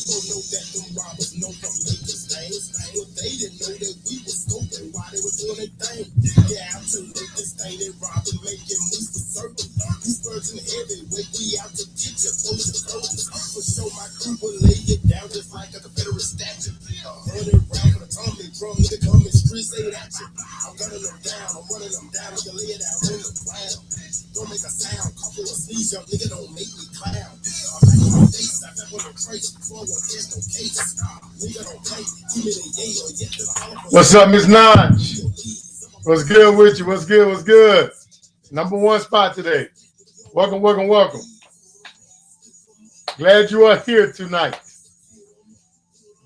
know that them robbers know from making stains. But they didn't know that we were scoping while they were doing their thing. Yeah, out to make this thing and robbing, making moves for certain. You spurting heavyweight, we out to get you, pull the curtains. For sure, my crew will lay it down just like a Confederate statue. Running around for the tumbling drum, nigga coming streets ain't at you. I'm gunning them down, I'm running them down, nigga lay it out on the ground. Don't make a sound, cough or sneeze, young nigga don't make me clown. I'm back on my face, I back on the trace, forward, there's no case. Nigga don't play, too many yay or yet to the hollow. What's up, Miss Notch? What's good with you? What's good? What's good? Number one spot today. Welcome, welcome, welcome. Glad you are here tonight.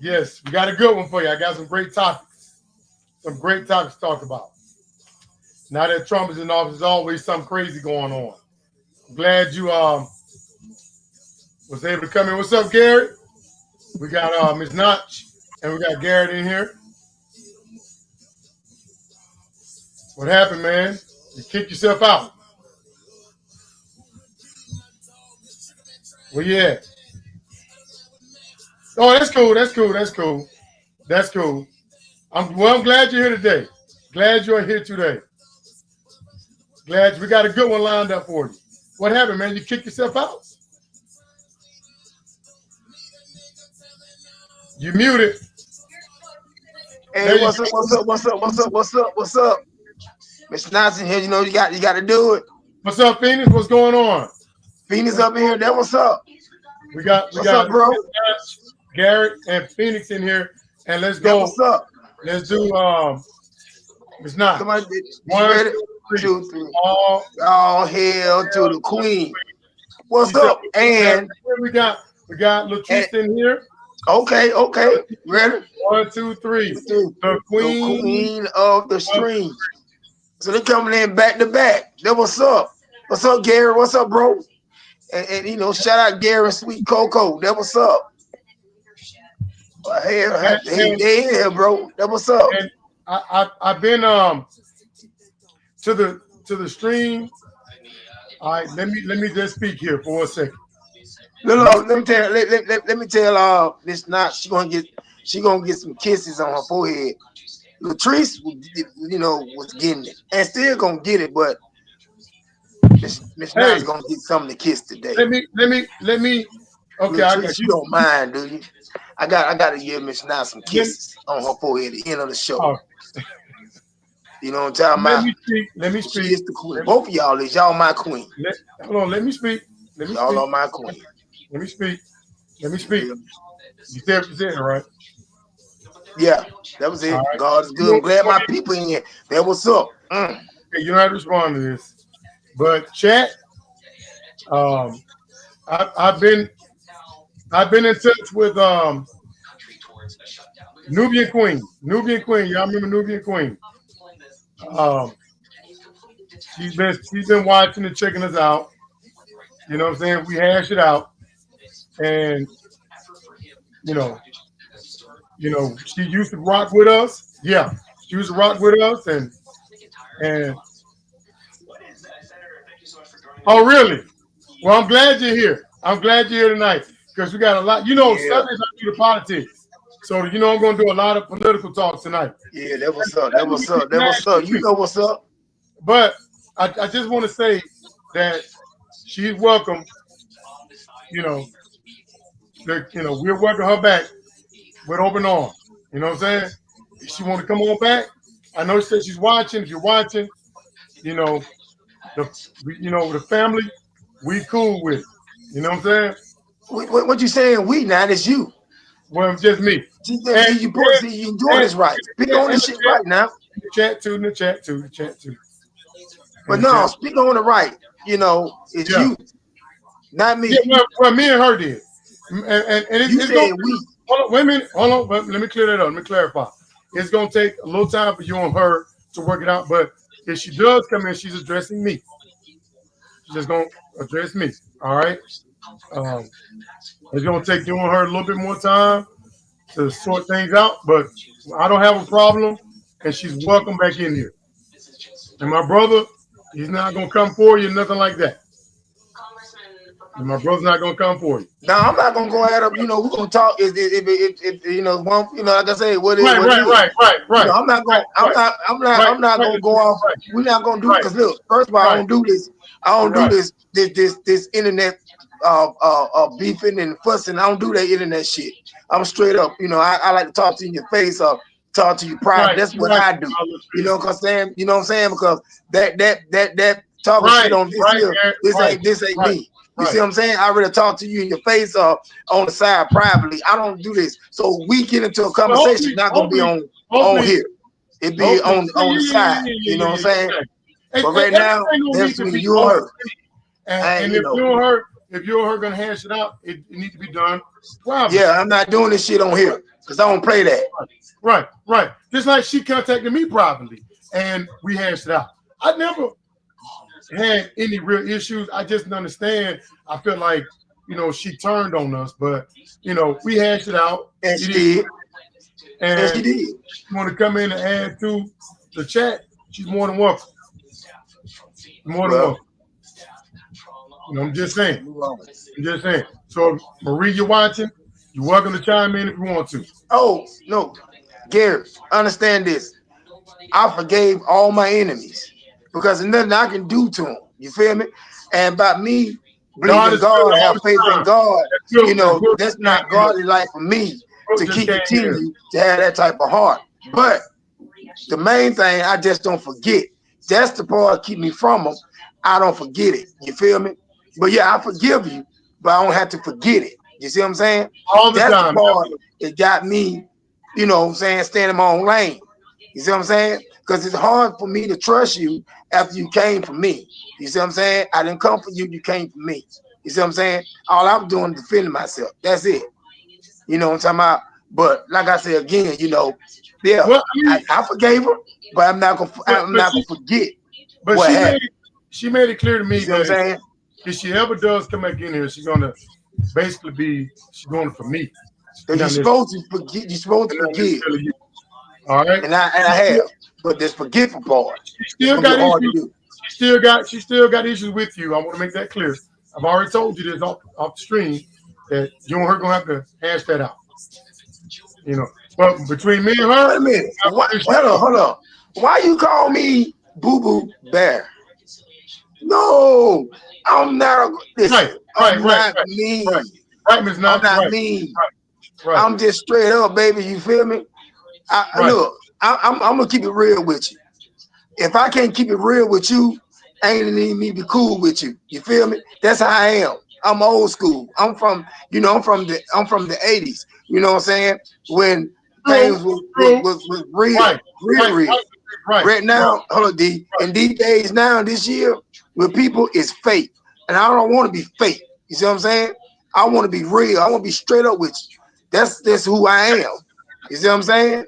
Yes, we got a good one for you. I got some great topics. Some great topics to talk about. Now that Trump is in office, there's always something crazy going on. I'm glad you was able to come in. What's up, Garrett? We got Miss Notch and we got Garrett in here. What happened, man? You kicked yourself out. Well, yeah. Oh, that's cool. That's cool. That's cool. That's cool. I'm glad you're here today. Glad you're here today. Glad we got a good one lined up for you. What happened, man? You kicked yourself out? You muted. Hey, what's up? Mr. Nelson here, you know you got to do it. What's up, Phoenix? What's going on? Phoenix up in here. That what's up? We got up, bro? Garrett and Phoenix in here, and let's go. What's up? Let's do it's not. Somebody, 1, 2, 3. All hail to the queen. What's up? And we got Latrice in here. Okay. Ready? 1, 2, 3. The queen of the stream. So they're coming in back to back. That what's up? What's up, Gary? What's up, bro? And you know, shout out Gary and Sweet Coco. That what's up? Hey, bro. That what's up? And I've been to the stream. All right, let me just speak here for a second. No, let me tell Miss Knott, she gonna get some kisses on her forehead. Latrice, you know, was getting it and still gonna get it, but Miss Knott's gonna get something to kiss today. Let me. Okay, Latrice, I got you. Don't mind, do you? I got to give Miss Knott some kisses on her forehead at the end of the show. Oh. You know what I'm talking about? Let me speak. She is the queen. Both of y'all is y'all my queen. Hold on, let me speak. Y'all are my queen. Let me speak. You said it, right? Yeah, that was it. Right. God is good. I'm glad my people in here. That what's up. Okay, you don't have to respond to this. But chat, I've been in touch with Nubian Queen. Y'all remember Nubian Queen? She's been watching and checking us out. You know what I'm saying? We hash it out. And you know, she used to rock with us. Yeah, she used to rock with us, and oh, really? Well, I'm glad you're here. I'm glad you're here tonight because we got a lot. You know, Sundays I do the politics, so you know I'm going to do a lot of political talk tonight. Yeah, that was up. That was up. You know what's up. But I just want to say that she's welcome. We'll welcome her back with open arms. You know what I'm saying? If she want to come on back, I know she said she's watching. If you're watching, the family, we cool with it. You know what I'm saying? What you saying? We now? It's you. Well, it's just me. You doing this right. Speak on this shit right now. In the chat too. But no, speak on the right. It's you, not me. Yeah, well, me and her did. And it's going we. Hold on, wait a minute. Hold on. Let me clear that up. Let me clarify. It's going to take a little time for you and her to work it out. But if she does come in, she's addressing me. She's just going to address me. All right? It's going to take you and her a little bit more time to sort things out. But I don't have a problem. And she's welcome back in here. And my brother, he's not going to come for you, nothing like that. And my brother's not gonna come for you. Now I'm not gonna go at up. You know, we're gonna talk. If you know one, you know, like I say, what is Right, what it right, is. right, right, You know, right, I'm not gonna, right, right, right, I'm not right, gonna go off. We're not gonna do right, because look, first of all, I right, don't do this. I don't do right, this internet beefing and fussing. I don't do that internet shit. I'm straight up. You know, I like to talk to you in your face or talk to you private. right, That's what right, I do. You know, cause Sam, you know what I'm saying? Because that talking shit right, on this right, here, Garrett, this ain't right, me. You see right, what I'm saying? I already talk to you in your face or on the side privately. I don't do this. So we get into a Well, conversation, not gonna be on hopefully, here. It be on the side. You know what I'm saying? exactly. But right now, Everything don't that's need to between be you and on her. screen. And, I, and you know, if you and her gonna hash it out, it needs to be done privately. yeah, I'm not doing this shit on here because I don't play that. Right, right. Just like she contacted me privately and we hashed it out. I never had any real issues. I just didn't understand. I feel like, she turned on us, but we hashed it out. And It she is, did. And she and did. you want to come in and add to the chat, she's more than welcome. More than Well, welcome. I'm just saying. move on. I'm just saying. So Marie, you're watching. You're welcome to chime in if you want to. Oh, no. Gary, understand this. I forgave all my enemies because there's nothing I can do to them. You feel me? And by me God believing is good God, all have faith the in time. God, you And know, Brooke that's just came not in here. godly life for me Brooke to just keep came in here. continue to have that type of heart. But the main thing, I just don't forget. That's the part that keep me from them. I don't forget it. You feel me? But yeah, I forgive you, but I don't have to forget it. You see what I'm saying? All the That's the time. part that got me, you know what I'm saying, staying in my own lane. You see what I'm saying? Because it's hard for me to trust you after you came for me. You see what I'm saying? I didn't come for you, you came for me. You see what I'm saying? All I'm doing is defending myself. That's it. You know what I'm talking about? But like I said again, yeah, Well, I mean, I forgave her, but I'm not but gonna forget what she happened. made it clear to You me see what I'm that saying? if she ever does come back in here, she's gonna basically she's going for me. Because Not necessarily, you're supposed to not forgive. necessarily you. All right. And I have. But this forgetful part, She it's still gonna be got hard to issues. do. She still got issues with you. I want to make that clear. I've already told you this off the stream that you and her gonna have to hash that out. But between me and her, Wait a minute. I have no issue. Hold on. Why you call me Boo Boo Bear? No, I'm not. Right, Listen, right, I'm right, not right, right, mean. right, Miss I'm Knox. not Right, mean. right, right, I'm just straight up, baby. You feel me? right. Look, I'm gonna keep it real with you. If I can't keep it real with you, ain't need me be cool with you. You feel me? That's how I am. I'm old school. I'm from the 80s. You know what I'm saying? When True, things true. was real, Right, real, right, real. right, right, Right now, hold on, D. In these days now, this year, with people, it's fake. And I don't want to be fake. You see what I'm saying? I want to be real. I want to be straight up with you. That's who I am. You see what I'm saying?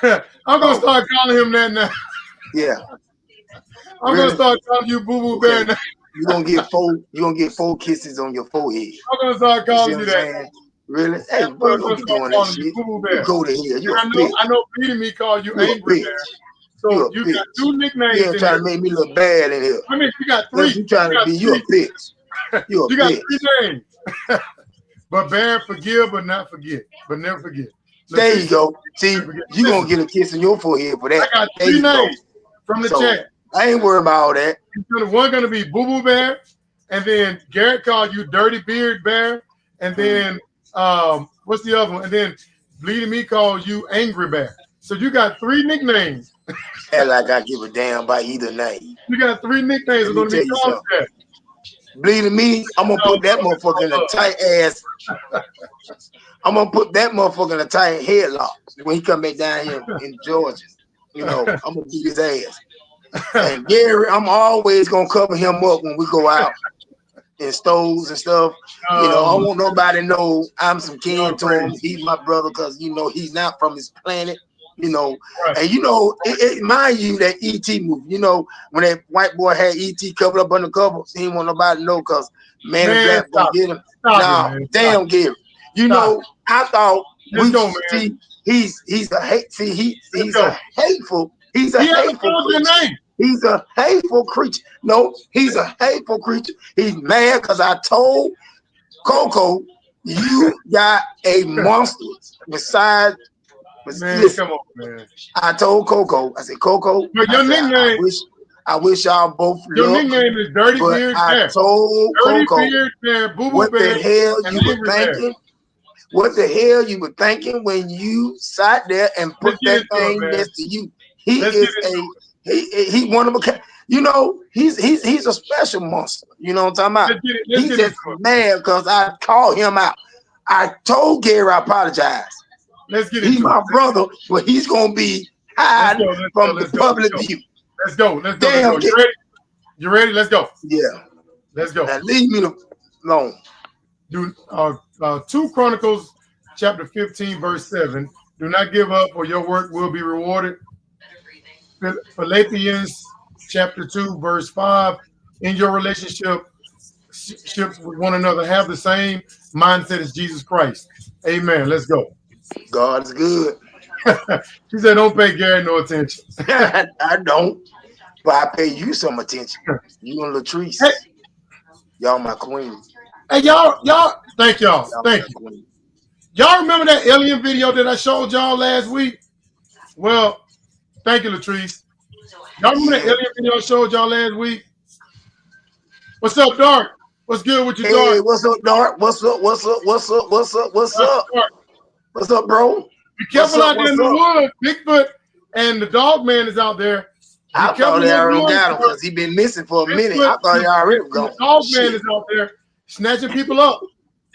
right. I'm gonna Oh, start calling him that now. yeah. I'm gonna Really? start calling you Boo Boo Bear Okay. now. You're gonna get 4 kisses on your forehead. I'm gonna start You see calling what you I'm that. saying? Really? Yeah, Hey, I'm bro, don't gonna be start doing that calling you shit. Boo Boo You Bear. go to hell. And You a I know bitch. I know Peter me called you You a Angry bitch. Bear. You So a you got bitch. 2 You nicknames ain't in trying here. to make me look bad in here. I mean, you got That's three. you trying to be. You a bitch. You a You got bitch. 3 names. But bear, forgive, but not forget. But never forget. There you Latrice, go. See, forget. you gonna Listen, get a kiss on your forehead for that. I got There 3 you go. names from the So chat. I ain't worried about all that. One gonna be Boo Boo Bear, and then Garrett called you Dirty Beard Bear, and then what's the other one? And then Bleeding Me called you Angry Bear. So you got 3 nicknames. Act like I give a damn by either name. You got 3 nicknames that Let are me gonna be tell you called something. that. Bleeding me, I'm gonna No, put that motherfucker in a tight ass. I'm gonna put that motherfucker in a tight headlock when he come back down here in Georgia. I'm gonna beat his ass. And Gary, I'm always gonna cover him up when we go out in stores and stuff. I don't want nobody to know I'm some kin y'all to him. crazy. He's my brother because he's not from this planet. You know, Right. and mind you that ET movie. When that white boy had ET covered up under cover, he didn't want nobody to know because Man in Man, Black gonna stop it. get him. Stop it, Now, man. Stop damn, Gary. Stop it. I thought Let's we go, man. see he's a hate. See, Let's he's go. a hateful. He's a He hasn't hateful called your creature. name. He's a hateful creature. No, he's a hateful creature. He's mad because I told Coco you got a monster beside. Man, Listen, come on, man. I told Coco, I said, Coco, But I your said, nickname, I wish y'all both your luck, nickname is Dirty but Beard I Bear. told Dirty Coco Beard Bear, Boo Boo what the Bear, hell and you were Angry Bear. thinking. What the hell you were thinking when you sat there and put Let's get that into it, thing man. next to you? He Let's get is into he one of a kind. You know, he's a special monster. You know what I'm talking about? Let's He get just into it. mad because I called him out. I told Gary I apologize. Let's get He's into my it. brother, but he's gonna be Let's hiding go. Let's go. from the Let's go. public Let's go. view. Let's go. Let's go. Damn, Let's go. You ready? You ready? Let's go. yeah. Let's go. Now leave me alone. Do 2 Chronicles chapter 15 verse 7. Do not give up, or your work will be rewarded. Philippians chapter 2 verse 5. In your relationships with one another, have the same mindset as Jesus Christ. Amen. Let's go. God's good. She said, "Don't pay Gary no attention." I don't, but I pay you some attention. You and Latrice, Hey, y'all my queen. hey, y'all. Thank y'all. Y'all Thank my you. queen. Y'all remember that alien video that I showed y'all last week? Well, thank you, Latrice. Y'all remember that Yeah. alien video I showed y'all last week? What's up, Dark? What's good with you, Hey, Dark? what's up, Dart? What's up? What's up? What's up? What's up? What's up? Dark. What's up, bro? Be What's careful up? out there in What's the up? woods. Bigfoot and the dog man is out there. Be I careful thought what they you're already doing. got him because he been missing for a minute. Bigfoot I thought he already was and the gone. dog man Shit. is out there snatching people up.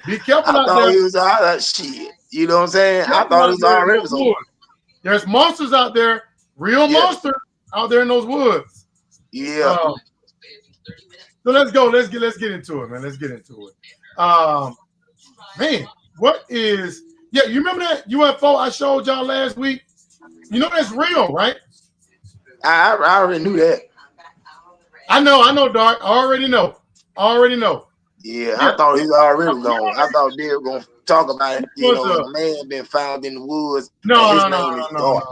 Be careful I out thought there. he was all that shit. You know what I'm saying? I Careful thought he out was there in already those was over. woods. There's monsters out there, real Yeah. monsters out there in those woods. Yeah. So let's go. Let's get into it, man. Let's get into it. Man, what is? Yeah, you remember that UFO I showed y'all last week? You know that's real, right? I already knew that. I know, Dark. I already know. Yeah, Yeah, I thought he was already gone. I thought they were gonna talk about it. it You was know, a man been found in the woods, and his name is Dart.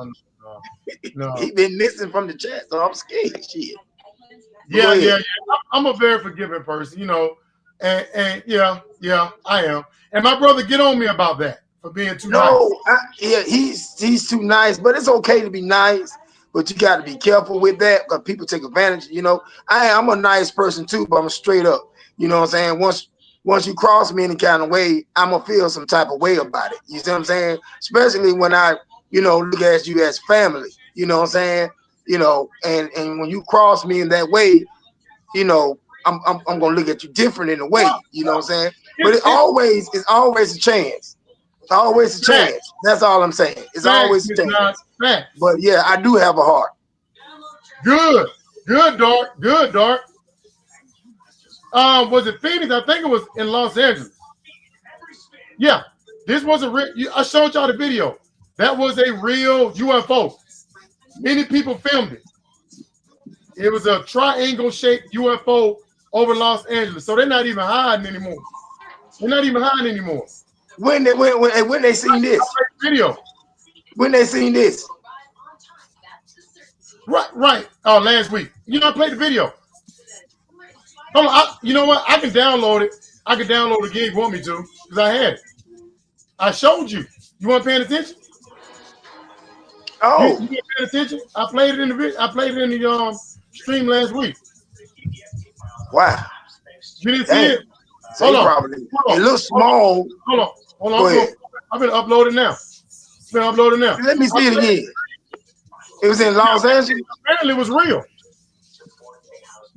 no. He been missing from the chat, so I'm scared. Shit. But go Yeah, ahead. I'm a very forgiving person, you know, and yeah, I am. And my brother get on me about that for being too nice. No, yeah, he's too nice, but it's okay to be nice. But you got to be careful with that because people take advantage. You know, I'm a nice person too, but I'm straight up. You know what I'm saying? Once you cross me any kind of way, I'm gonna feel some type of way about it. You see what I'm saying? Especially when I, look at you as family. You know what I'm saying? You know, and when you cross me in that way, I'm gonna look at you different in a way. You know what I'm saying? But it's always a chance. It's always a chance. That's all I'm saying. It's always a chance. But yeah, I do have a heart. Good, Dark. Was it Phoenix? I think it was in Los Angeles. Yeah, this was a real. I showed y'all the video. That was a real UFO. Many people filmed it. It was a triangle-shaped UFO over Los Angeles. So they're not even hiding anymore. When they seen this video? When they seen this? Right. Oh, last week. I played the video. Hold on. You know what? I can download it. I can download it again if you want me to, because I had it. I showed you. You weren't paying attention? Oh, you weren't paying attention? I played it in the video. I played it in the stream last week. Wow. You didn't see it? So hold on. It looks small. Hold on. I've been uploading now. Let me see it again. It was in Los Angeles? Apparently it was real.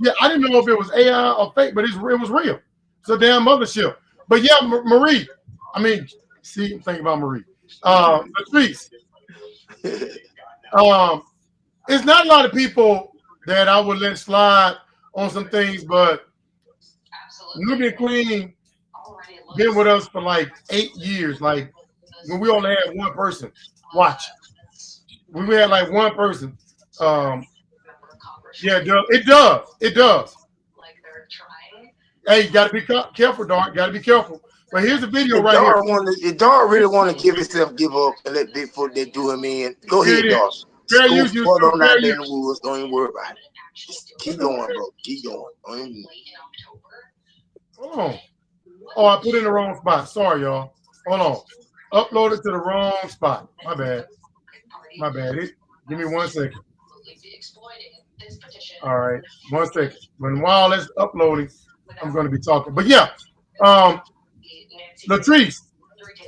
Yeah, I didn't know if it was AI or fake, but it was real. It's a damn mothership. But yeah, Marie. I mean, see, I'm thinking about Marie. Patrice. It's not a lot of people that I would let slide on some things, but Nubian Queen been with us for like 8 years. Like when we only had one person watch. When we had like one person. Yeah, it does. Hey, you gotta be careful, Dark. Gotta be careful. But here's the video right here. If Dart really want to give up and let Bigfoot they do him in, go ahead, Dart. Fair Just go use, you further too. on Fair out there use. in the woods. Don't even worry about it. Just keep going, bro. Keep going. Don't even... Hold on. Oh, I put in the wrong spot. Sorry, y'all. Hold on. Uploaded to the wrong spot. My bad. My bad. Give me 1 second. All right. 1 second. When while it's uploading, I'm going to be talking. But yeah, Latrice,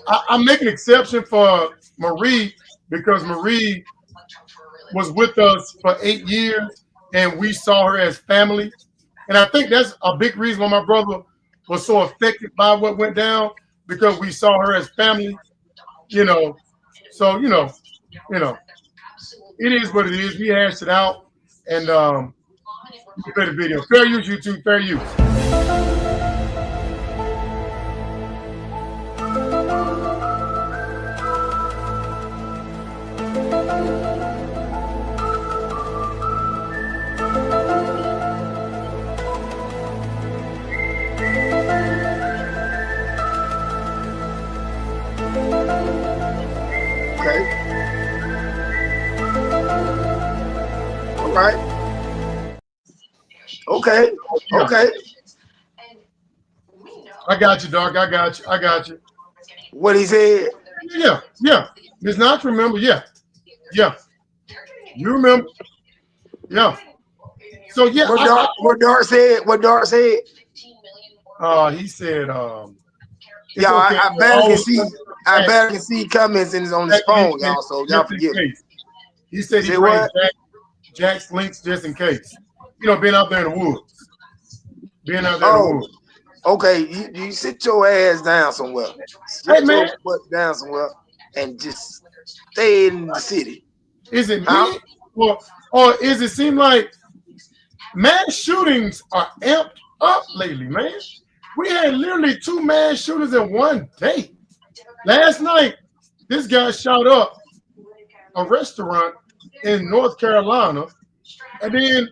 I make an exception for Marie because Marie was with us for 8 years and we saw her as family. And I think that's a big reason why my brother was so affected by what went down because we saw her as family, you know. So, it is what it is. We hashed it out and we play the video. Fair use, YouTube, fair use. Okay. All right. Okay. Yeah. Okay. I got you, dog. I got you. I got you. What he said? Yeah, yeah. It's not to remember. Yeah, yeah. You remember? Yeah. So yeah, What Dart said? What Dart said? he said, it's Yeah, okay. I barely can see. I barely can see comments on his phone, Jack, y'all. So y'all forgive me. He said he Say brings what? Jack's links just in case. Being out there in the woods. Being out there in the Oh, woods. okay. You sit your ass down somewhere. Hey Sit man, your butt down somewhere and just stay in the city. is it Huh? me? Or is it seem like mass shootings are amped up lately, man? We had literally 2 mass shootings in one day. Last night, this guy shot up a restaurant in North Carolina, and then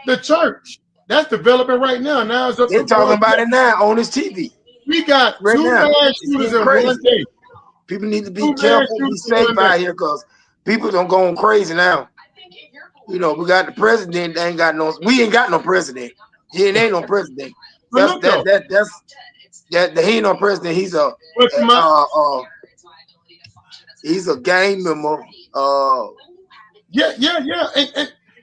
the church that's developing right now. Now it's up They're to talking broad. about it now on his TV. We got Right 2 now. mass It's shooters getting in one crazy. day. People need to be 2 mass careful, be shooters in safe one day. out here because people don't go crazy now. We got the president. They ain't got no. We ain't got no president. He ain't no president. But look though, He ain't no president. He's a he's a gang member. Yeah.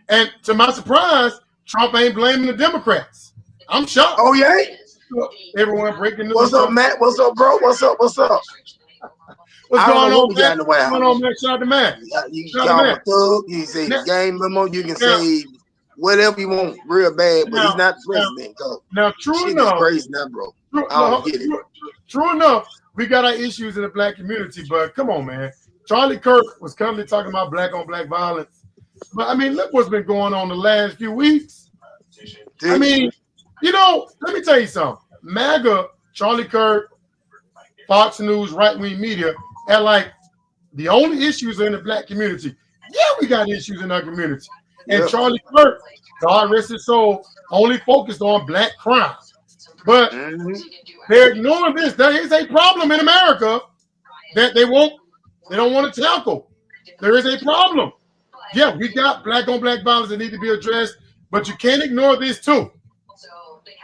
And to my surprise, Trump ain't blaming the Democrats. I'm shocked. Oh yeah. Everyone breaking news. What's up, Matt? What's up, bro? What's up? What's I don't going know what on, we Matt? got in the White House. What's going on, Matt? Shout out to Matt. You can call him a thug. You can say gang member. You can say whatever you want, real bad. But he's not the president. Now, true enough, is crazy now, bro. I don't get it. True enough, we got our issues in the black community, but come on, man. Charlie Kirk was currently talking about black on black violence. But I mean, look what's been going on the last few weeks. I mean, let me tell you something. MAGA, Charlie Kirk, Fox News, right-wing media, and like the only issues are in the black community. Yeah, we got issues in our community. And Charlie Kirk, God rest his soul, only focused on black crime. But they're ignoring this. There is a problem in America that they don't want to tackle. There is a problem. Yeah, we got black on black violence that need to be addressed, but you can't ignore this too.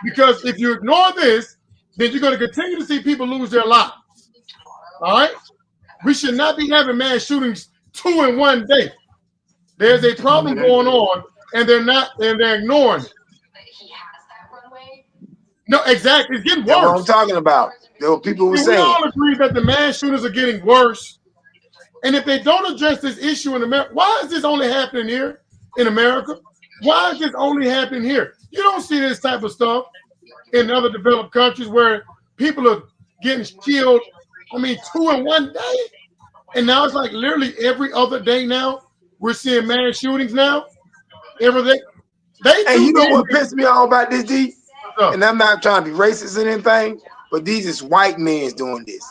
Because if you ignore this, then you're going to continue to see people lose their lives. All right? We should not be having mass shootings 2 in one day. There's a problem going on, and they're ignoring it. No, exactly. It's getting worse. That's what I'm talking about. There were people who say we all agree that the mass shooters are getting worse. And if they don't address this issue in America, why is this only happening here in America? Why is this only happening here? You don't see this type of stuff in other developed countries where people are getting killed, 2 in one day. And now it's like literally every other day now, we're seeing mass shootings now. Every day. Hey, you know what pissed me off about this, D? And I'm not trying to be racist or anything, but these is white men doing this.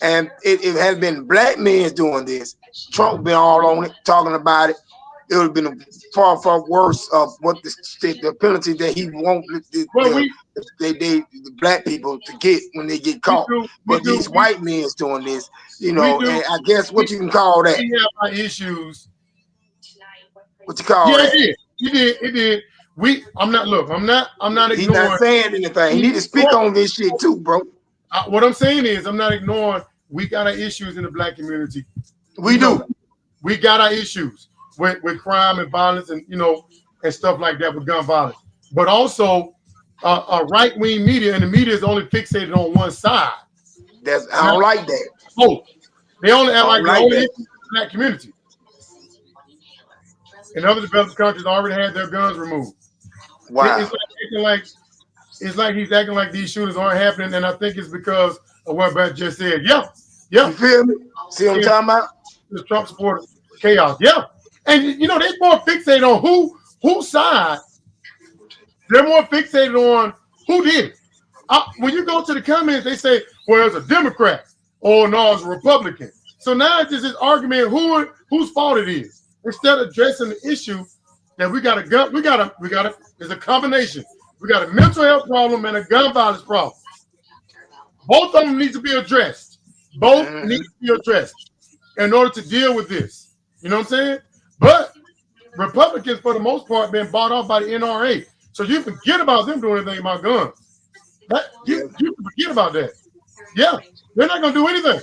And it had been black men doing this. Trump been all on it, talking about it. It would have been a far, far worse of what the penalty that he won't the black people to get when they get caught. But these white men doing this, and I guess what you can call that. We have our issues What you call Yeah, that? it did. It did. I'm not. Look, I'm not He's not ignoring. saying anything. He need to speak on this shit too, bro. What I'm saying is, I'm not ignoring. We got our issues in the black community. We We know do. we got our issues with crime and violence, and and stuff like that with gun violence. But also, right wing media, and the media is only fixated on one side. I Now, don't like that. oh, they only I act like don't the like only that. issue is the black community. In other developed countries, already had their guns removed. Wow. It's like he's acting like these shootings aren't happening, and I think it's because of what Brett just said. Yeah, yeah, You feel me? See what I'm yeah. talking about? The Trump supporter chaos. Yeah, and they're more fixated on whose side. They're more fixated on who did it. When you go to the comments, they say, "Well, it's a Democrat," or "No, it's a Republican." So now it's just this argument whose fault it is, instead of addressing the issue that we got a gun. We got a. It's a combination. We got a mental health problem and a gun violence problem. Both of them need to be addressed. Both need to be addressed in order to deal with this. You know what I'm saying? But Republicans, for the most part, been bought off by the NRA. So you forget about them doing anything about guns. Yeah. You forget about that. Yeah, they're not going to do anything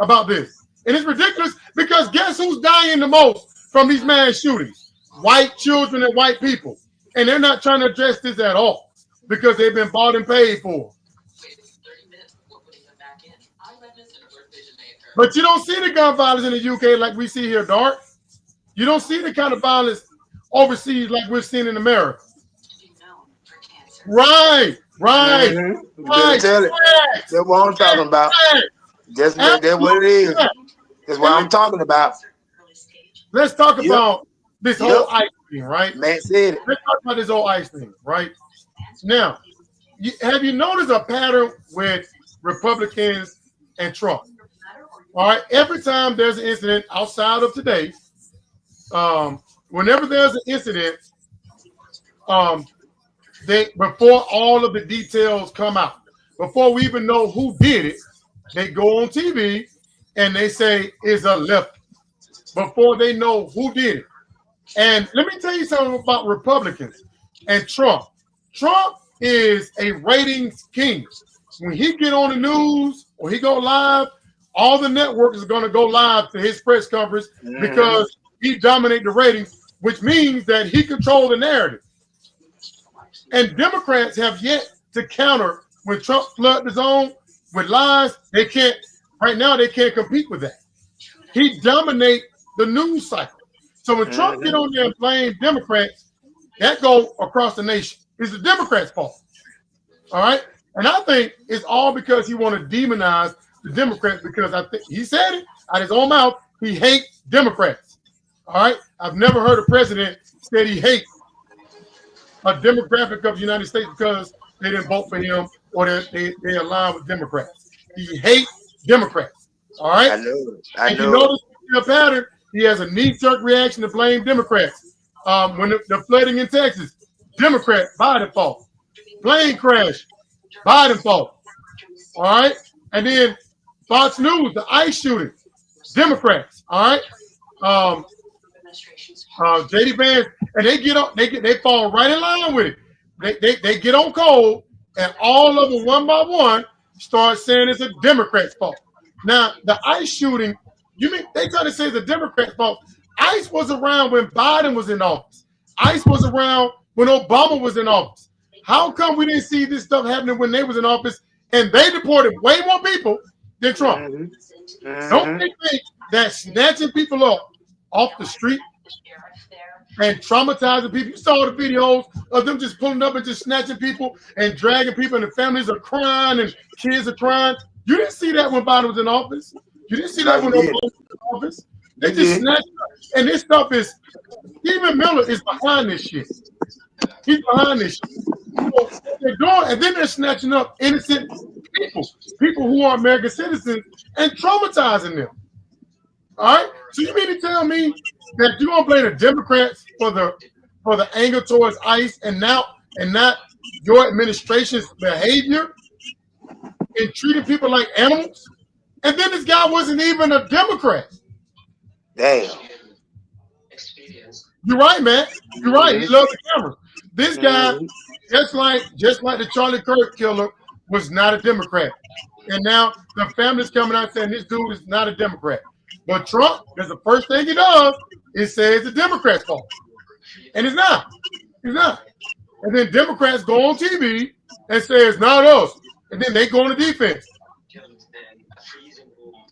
about this. And it's ridiculous because guess who's dying the most from these mass shootings? White children and white people. And they're not trying to address this at all because they've been bought and paid for. But you don't see the gun violence in the UK like we see here, Dart. You don't see the kind of violence overseas like we're seeing in America. Right. You better tell it. That's what I'm talking about. That's what it is. That's what I'm talking about. Let's talk about this whole ICE thing, right? Matt said it. Let's talk about this whole ICE thing, right? Now, have you noticed a pattern with Republicans and Trump? All right, every time there's an incident outside of today, whenever there's an incident, before all of the details come out, before we even know who did it, they go on TV and they say it's a lefty before they know who did it. And let me tell you something about Republicans and Trump. Trump is a ratings king. When he get on the news or he go live, all the networks are going to go live to his press conference because he dominates the ratings, which means that he controls the narrative. And Democrats have yet to counter when Trump flooded the zone with lies. They can't, right now, they can't compete with that. He dominates the news cycle. So when Trump get on there and blame Democrats, that go across the nation. It's the Democrats' fault. All right? And I think it's all because he want to demonize the Democrats because I think he said it out of his own mouth. He hates Democrats. All right? I've never heard a president say he hates a demographic of the United States because they didn't vote for him or they align with Democrats. He hates Democrats. All right? I know. You notice the pattern, he has a knee-jerk reaction to blame Democrats. When the flooding in Texas, Democrat, Biden fault. Plane crash, Biden fault. All right? And then Fox News, the ICE shooting, Democrats. All right? JD Vance, and they fall right in line with it. They get on cold, and all of them one by one start saying it's a Democrat's fault. Now the ICE shooting, you mean they try to say it's a Democrat's fault? ICE was around when Biden was in office. ICE was around when Obama was in office. How come we didn't see this stuff happening when they was in office and they deported way more people than Trump? Don't they think that snatching people up off the street and traumatizing people? You saw the videos of them just pulling up and just snatching people and dragging people, and the families are crying and kids are crying. You didn't see that when Biden was in office. You didn't see that when Obama was in office. They just snatched up. And this stuff is, Stephen Miller is behind this shit. He's behind this shit. So they're doing, and then they're snatching up innocent people who are American citizens, and traumatizing them. All right. So you mean to tell me that you're gonna blame the Democrats for the anger towards ICE and not your administration's behavior in treating people like animals? And then this guy wasn't even a Democrat. Damn. You're right, man. You're right. He Mm-hmm. loves the cameras. This guy, Mm-hmm. just like the Charlie Kirk killer, was not a Democrat. And now the family's coming out saying this dude is not a Democrat. But Trump, that's the first thing he does, is say it's the Democrats' fault. And it's not. It's not. And then Democrats go on TV and say it's not us. And then they go on the defense.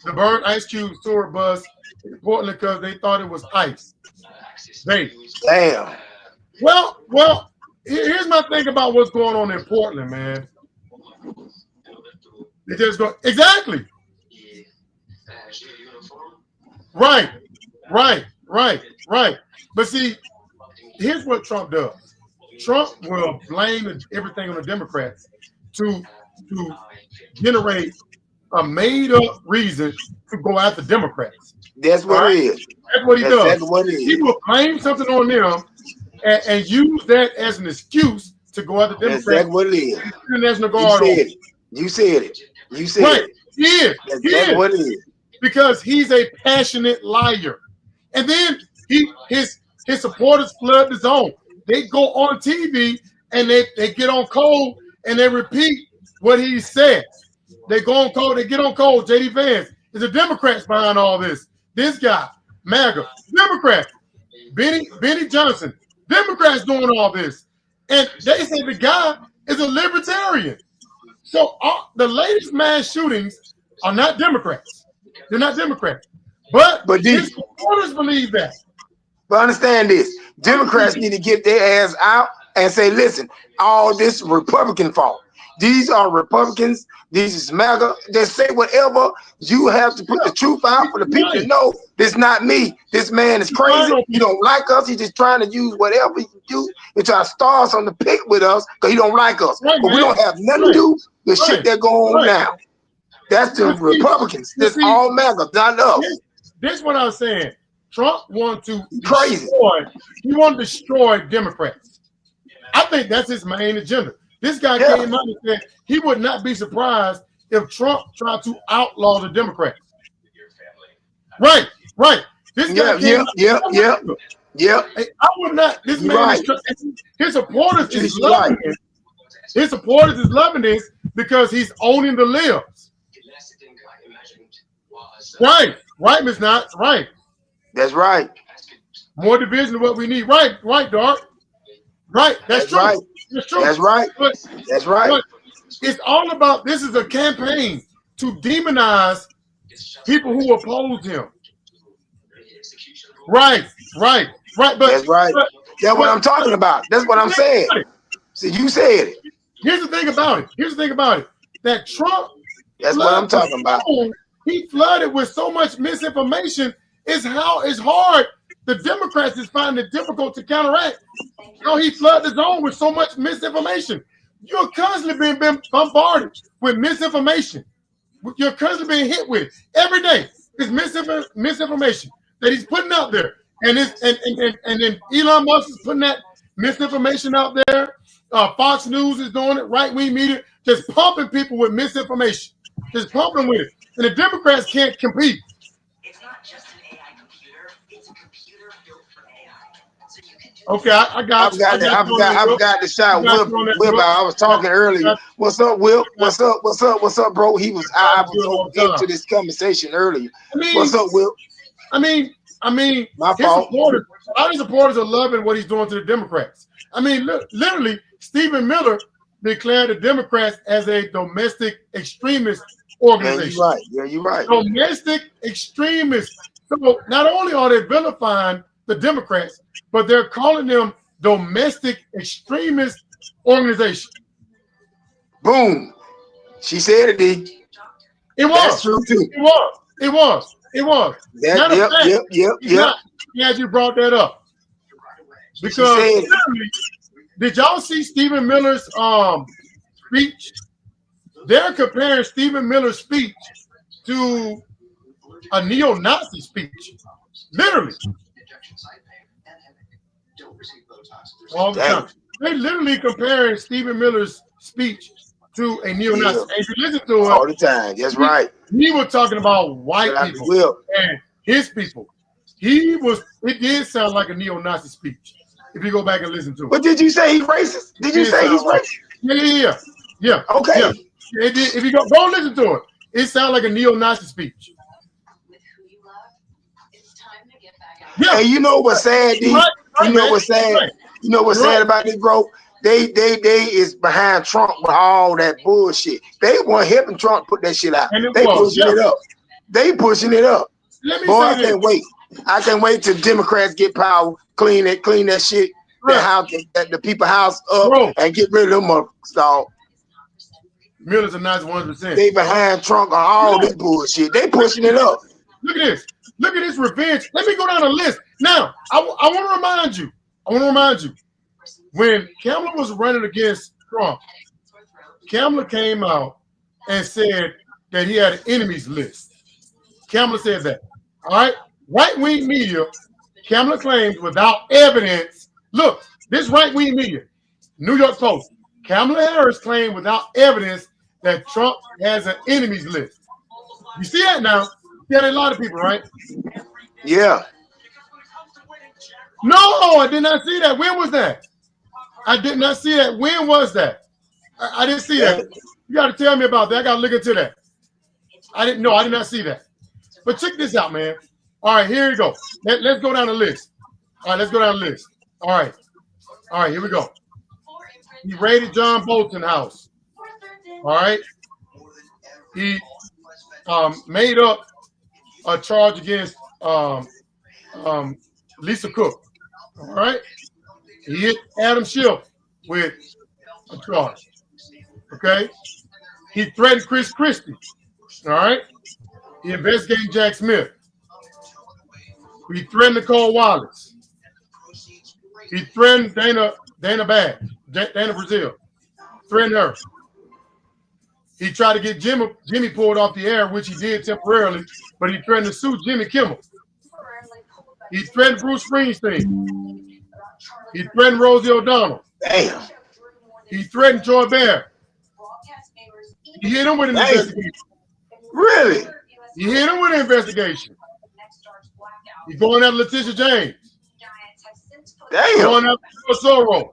The burnt ice cube tour bus in Portland because they thought it was ice. They Damn. well, here's my thing about what's going on in Portland, man. They just go exactly. Right, right. But see, here's what Trump does. Trump will blame everything on the Democrats to generate a made-up reason to go after Democrats. That's what Right? it is. That's what he That's does. exactly what it He is. will blame something on them and use that as an excuse to go after That's Democrats exactly what it is. and the National You Guard on. said it. You said it. You said Right. it. He is. That's He exactly is. what it is. Because he's a passionate liar. And then his supporters flood the zone. They go on TV and they get on cold and they repeat what he says. They go on cold, they get on cold. JD Vance is the Democrats behind all this. This guy, MAGA, Democrat. Benny Johnson, Democrats doing all this. And they say the guy is a libertarian. So the latest mass shootings are not Democrats. They're not Democrats. But his supporters believe that. But understand this. Democrats need to get their ass out and say, listen, all this Republican fault. These are Republicans. These is MAGA. Just say whatever. You have to put the truth out for the people to know this not me. This man is crazy. He don't like us. He's just trying to use whatever he can do and try to star us on the pick with us because he don't like us. Right, but we don't have nothing to do with shit that go on now. That's the Republicans. That's all MAGA, not us. This is what I was saying. Trump wanted to crazy. He wanted to destroy Democrats. I think that's his main agenda. This guy came out and said he would not be surprised if Trump tried to outlaw the Democrats. Right. This guy I would not. This man is his supporters is loving it. His supporters is loving this because he's owning the libs. Right, Ms. Knotts. Right. That's right. More division of what we need. Right, Dark. Right. That's true. Right. That's true. That's right. That's right. But it's all about, this is a campaign to demonize people who oppose him. Right. But that's right. That's what I'm talking about. That's what I'm saying. See, you said it. Here's the thing about it. That Trump. That's what I'm talking about. He flooded with so much misinformation. It's hard. The Democrats is finding it difficult to counteract. How he flooded the zone with so much misinformation. You're constantly being bombarded with misinformation. You're constantly being hit with it every day. It's misinformation that he's putting out there, and then Elon Musk is putting that misinformation out there. Fox News is doing it. Right-wing media just pumping people with misinformation, just pumping with it, and the Democrats can't compete. It's not just an AI computer; it's a computer built for AI. So you can do. Okay, I've got the shot. Will, I was talking earlier. What's up, Will? What's up, bro? I was into this conversation earlier. What's up, Will? I mean, my fault. All his supporters are loving what he's doing to the Democrats. I mean, literally, Stephen Miller declared the Democrats as a domestic extremist organization. Yeah, you're right. Domestic extremists. So not only are they vilifying the Democrats, but they're calling them domestic extremist organization. Boom. She said it, D. It was. That's true too. It was. Yep. As you brought that up. Because did y'all see Stephen Miller's speech? They're comparing Stephen Miller's speech to a neo-Nazi speech. Literally. All the time. They literally comparing Stephen Miller's speech to a neo-Nazi. And if you listen to it all the time, that's right. He was talking about white people and his people. It did sound like a neo-Nazi speech. If you go back and listen to it. But did you say he's racist? Did you say he's racist? Yeah. Okay. It did, if you go listen to it, it sounds like a neo-Nazi speech. With who you love, it's time to get back out. Yeah. And you know what's sad, D? You know what's sad? You know what's sad about this, bro? They is behind Trump with all that bullshit. They weren't helping Trump put that shit out. They pushing it up. They pushing it up. Boy, I can't wait. I can't wait till Democrats get power, clean that shit, that house, that the people house up, and get rid of them motherfuckers. Miller's a nice 100%. They behind Trump on all this bullshit. They pushing it up. Look at this. Look at this revenge. Let me go down the list. Now, I want to remind you. When Kamala was running against Trump, Kamala came out and said that he had an enemies list. Kamala said that. All right? Right-wing media, Kamala claims without evidence. Look, this right-wing media, New York Post, Kamala Harris claimed without evidence that Trump has an enemies list. You see that now? You got a lot of people, right? Yeah. No, I did not see that. When was that? I did not see that. When was that? I didn't see that. You got to tell me about that. I got to look into that. I did not see that. But check this out, man. All right, here we go. Let's go down the list. All right, let's go down the list. All right, here we go. He raided John Bolton's house. All right. He made up a charge against Lisa Cook. All right. He hit Adam Schiff with a charge. Okay. He threatened Chris Christie. All right. He investigated Jack Smith. He threatened Nicole Wallace. He threatened Dana Brazil. Threatened her. He tried to get Jimmy pulled off the air, which he did temporarily, but he threatened to sue Jimmy Kimmel. He threatened Bruce Springsteen. He threatened Rosie O'Donnell. Damn. He threatened Joy Bear. He hit him with an investigation. Really? He hit him with an investigation. He's going after Letitia James. Damn. Going after Soros.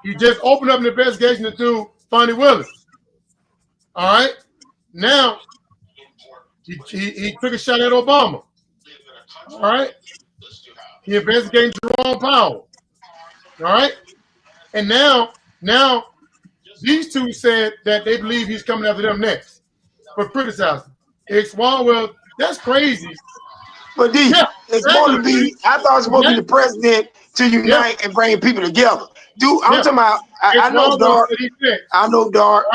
He just opened up an investigation into Fonnie Willis. All right. Now he took a shot at Obama. All right. He investigated Jerome Powell. All right. And now these two said that they believe he's coming after them next for criticizing. It's well, that's crazy. But D, it's supposed to be. I thought it was supposed to be the president to unite and bring people together. Dude, I'm talking about. I know Dark. I know Dark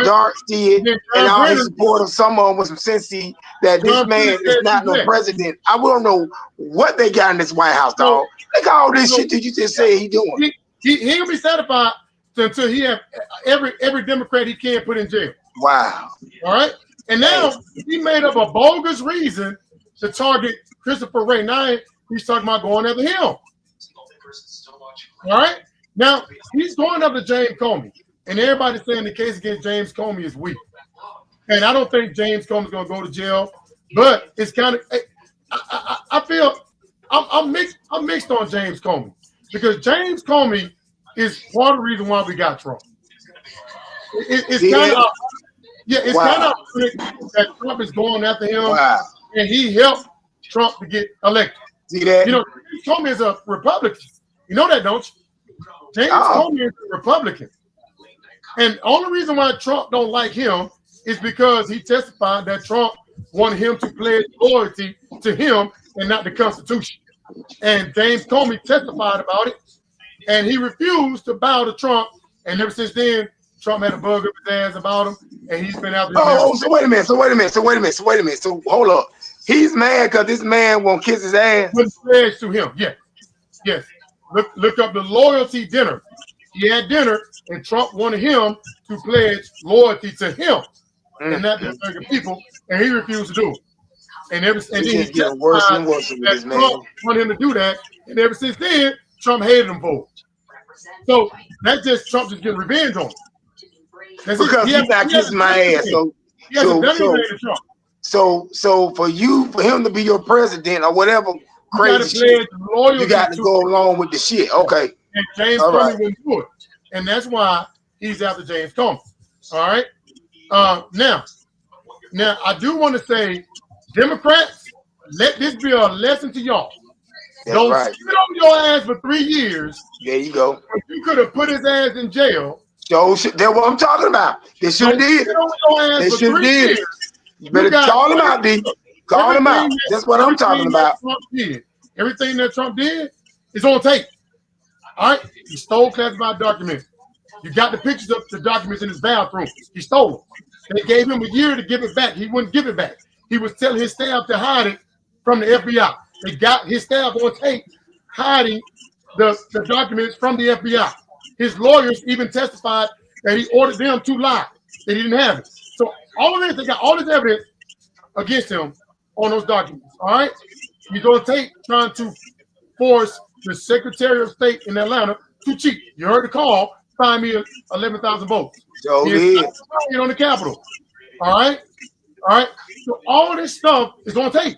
did, and all his supporters. Some of them with some sense that this man is not no president. I don't know what they got in this White House, dog. Look at all this shit that you just said he doing. He ain't gonna be satisfied until he have every Democrat he can put in jail. Wow. All right. And now he made up a bogus reason to target Christopher Wray. Now he's talking about going after him. All right. Now he's going after James Comey, and everybody's saying the case against James Comey is weak. And I don't think James Comey's going to go to jail, but it's kind of. I feel I'm mixed on James Comey because James Comey is part of the reason why we got Trump. It's kind of. Yeah, it's kind of that Trump is going after him, and he helped Trump to get elected. See that? You know, James Comey is a Republican. You know that, don't you? James Comey is a Republican. And the only reason why Trump don't like him is because he testified that Trump wanted him to pledge loyalty to him and not the Constitution. And James Comey testified about it, and he refused to bow to Trump. And ever since then, Trump had a bug up his ass about him, and he's been out there. So wait a minute. So hold up. He's mad because this man won't kiss his ass. Pledge to him. Yes. Look up the loyalty dinner. He had dinner, and Trump wanted him to pledge loyalty to him and not the American people, and he refused to do it. And then he getting worse and worse with this man. Trump wanted him to do that, and ever since then, Trump hated him for it. So that's just Trump just getting revenge on him. Because he's not kissing my ass. So for him to be your president or whatever, crazy shit. pledge loyalty You got to to go along with the shit. Okay. and James All Comey right. wouldn't do it. And that's why he's after James Comey. All right. Now I do want to say, Democrats, let this be a lesson to y'all. That's Don't right. sit on your ass for 3 years. There you go. You could have put his ass in jail. So that's what I'm talking about. They should have Don't did. sit on your ass They for should have 3 did. years. You better call him out, D. Call him out. That's what I'm talking about. Everything that Trump did is on tape. All right? He stole classified documents. You got the pictures of the documents in his bathroom. He stole them. They gave him a year to give it back. He wouldn't give it back. He was telling his staff to hide it from the FBI. They got his staff on tape hiding the documents from the FBI. His lawyers even testified that he ordered them to lie, that he didn't have it. So all of this, they got all this evidence against him on those documents. All right? He's on tape trying to force the Secretary of State in Atlanta to cheat. You heard the call, find me 11,000 votes. So He did. is on the Capitol. All right? All right? So all this stuff is on tape.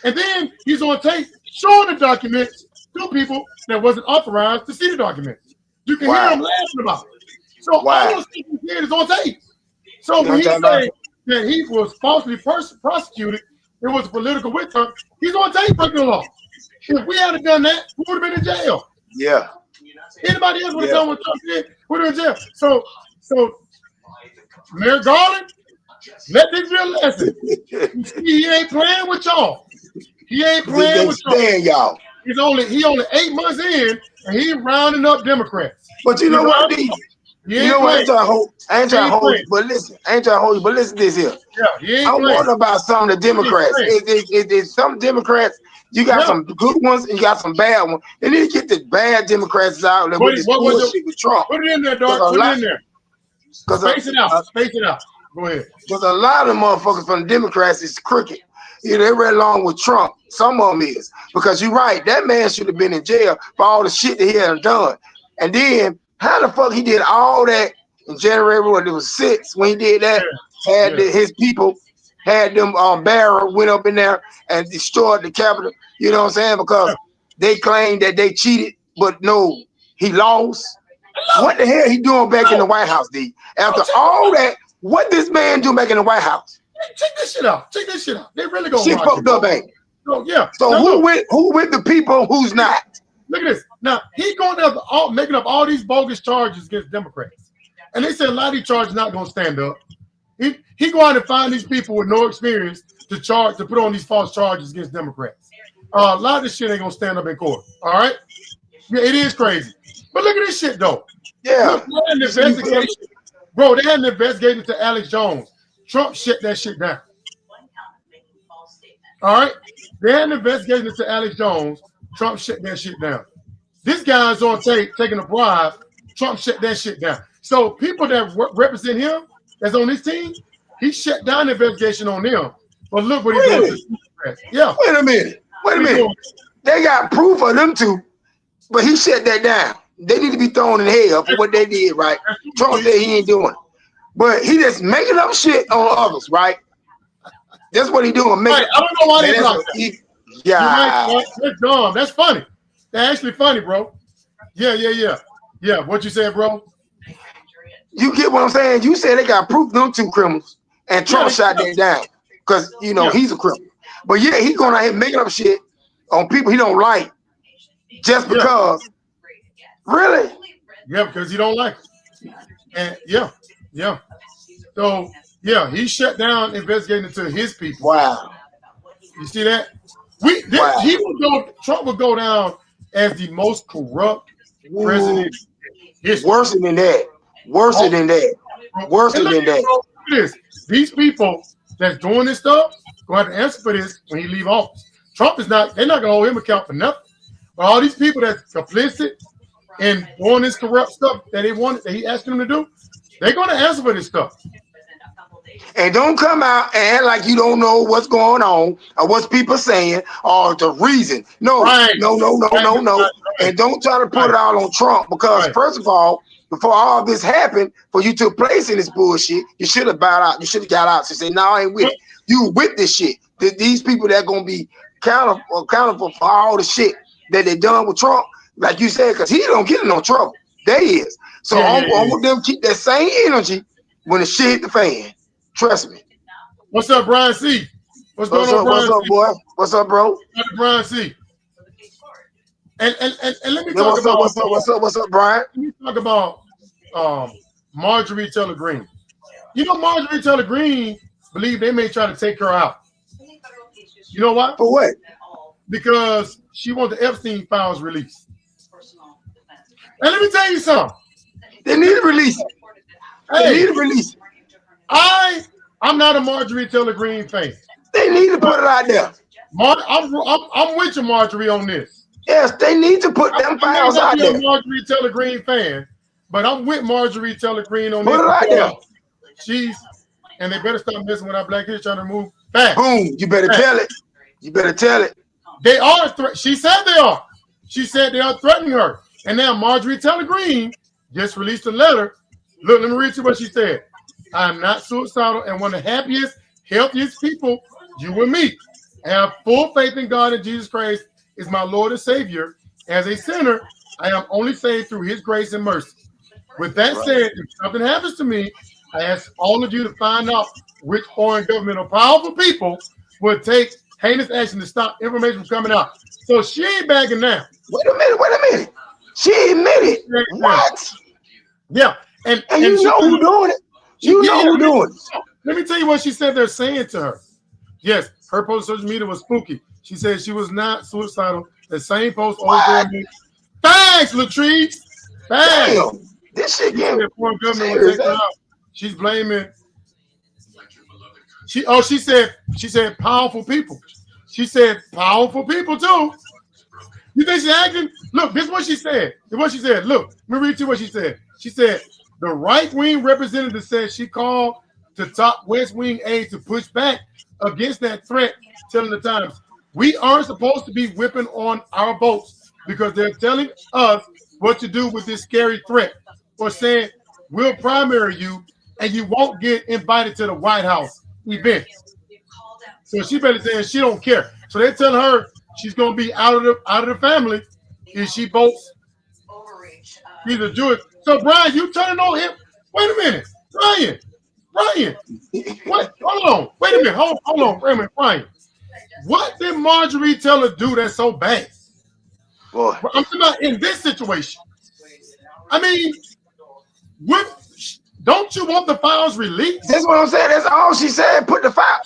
And then he's on tape showing the documents to people that wasn't authorized to see the documents. You can hear him laughing about it. So all those things he did is on tape. So when he said that he was falsely prosecuted, it was a political witch hunt, he's on tape breaking the law. If we hadn't done that, we would have been in jail. Yeah. Anybody else would have done what Trump did, would have been in jail. So Mayor Garland, let this be a lesson. He ain't playing with y'all. He ain't playing with y'all. He only 8 months in, and he rounding up Democrats. But you know what, D? You know what? I ain't trying to hold you, but listen, but listen to this here. Yeah, I'm wondering about some of the Democrats. It's some Democrats, you got some good ones and you got some bad ones. They need to get the bad Democrats out there with this bullshit with Trump. Put it in there, dog. Put it in there. Space it out. Space it out. Go ahead. Because a lot of motherfuckers from the Democrats is crooked. You know, they read along with Trump. Some of them is. Because you're right, that man should have been in jail for all the shit that he had done. And then, how the fuck he did all that in January when it was 6, when he did that, his people had them barrel went up in there and destroyed the Capitol. You know what I'm saying? Because they claimed that they cheated, but no, he lost. What the hell he doing back in the White House, D? After all that, what this man do back in the White House? Check this shit out. Check this shit out. They really gonna shit fucked up, ain't? So yeah. So now, who with the people? Who's not? Look at this. Now he going up making up all these bogus charges against Democrats, and they said a lot of these charges not gonna stand up. He go out and find these people with no experience to put on these false charges against Democrats. A lot of this shit ain't gonna stand up in court. All right. Yeah, it is crazy. But look at this shit though. Yeah. Look, they had an investigation. Bro, they had an investigation to Alex Jones. Trump shut that shit down. All right? They had an investigation to Alex Jones. Trump shut that shit down. This guy's on tape taking a bribe. Trump shut that shit down. So people that represent him, that's on his team, he shut down the investigation on them. But look what he's doing. Yeah. Wait a minute. They got proof of them two, but he shut that down. They need to be thrown in hell for what they did, right? Trump said he ain't doing it. But he just making up shit on others, right? That's what he doing. Right. I don't know why they blocked that. Yeah. Right. That's dumb. That's funny. That's actually funny, bro. Yeah. What you said, bro? You get what I'm saying? You said they got proof them two criminals, and Trump shot that down because he's a criminal. But yeah, he going out here making up shit on people he don't like just because. Really? Yeah, because he don't like it. And yeah. So he shut down investigating into his people. Wow. You see that? Trump would go down as the most corrupt president. Worse than that. Worse than that. Look at this. These people that's doing this stuff going to have to answer for this when he leave office. Trump they're not going to hold him account for nothing. But all these people that's complicit in doing this corrupt stuff that he asked them to do, they're going to answer for this stuff. And don't come out and act like you don't know what's going on or what's people saying or the reason. No. And don't try to put it all on Trump because first of all, before all this happened, for you to place in this bullshit, you should have bowed out. You should have got out and said, "No, I ain't with it. You with this shit. These people that gonna be accountable for all the shit that they done with Trump, like you said, because he don't get in no trouble. They is. So Yeah, I yeah, yeah. want them to keep that same energy when the shit hit the fan. Trust me. What's up, Brian C? What's going on, What's Brian up, C? boy? What's up, bro? Brian C. And let me Then talk about what's up, Brian? let me talk about Marjorie Taylor Greene. You know, Marjorie Taylor Greene believe they may try to take her out. You know why? For what? Because she wants the Epstein files released. And let me tell you something. They need to release it. They need Hey, to release it. I'm not a Marjorie Taylor Greene fan. They need to put it out there. I'm with you, Marjorie, on this. Yes, they need to put them I may files not out be a there. Marjorie Taylor Greene fan, but I'm with Marjorie Taylor Greene on Put this it out there. because and they better stop messing with our black kids trying to move fast. Boom. You better tell it. You better tell it. They are. She said they are. She said they are threatening her. And now Marjorie Taylor Greene just released a letter. Look, let me read you what she said. I am not suicidal and one of the happiest, healthiest people you will meet. I have full faith in God and Jesus Christ is my Lord and Savior. As a sinner, I am only saved through his grace and mercy. With that said, if something happens to me, I ask all of you to find out which foreign government or powerful people would take heinous action to stop information from coming out. So she ain't backing down. Wait a minute. She admitted. What? Yeah. And you know who doing it. You know who doing it. Let me tell you what she said they're saying to her. Yes, her post on social media was spooky. She said she was not suicidal. The same post old girl made. Thanks, Latrice. Thanks. Damn. This shit getting foreign government will take her out. She's blaming. She said powerful people. She said powerful people too. You think she's acting? Look, this is what she said. This is what she said. Look, let me read you what she said. She said the right-wing representative said she called to top West Wing aides to push back against that threat, telling the Times, we aren't supposed to be whipping on our boats because they're telling us what to do with this scary threat, or saying we'll primary you and you won't get invited to the White House events. So she basically saying she don't care. So they're telling her she's gonna be out of the family if she votes. She's a Jewish. So Brian, you turning on him? Wait a minute, Brian. What? Hold on. Wait a minute. Hold on. Wait a minute, Brian. What did Marjorie Taylor do that's so bad? Boy. I'm talking about in this situation. I mean, don't you want the files released? That's what I'm saying. That's all she said. Put the file.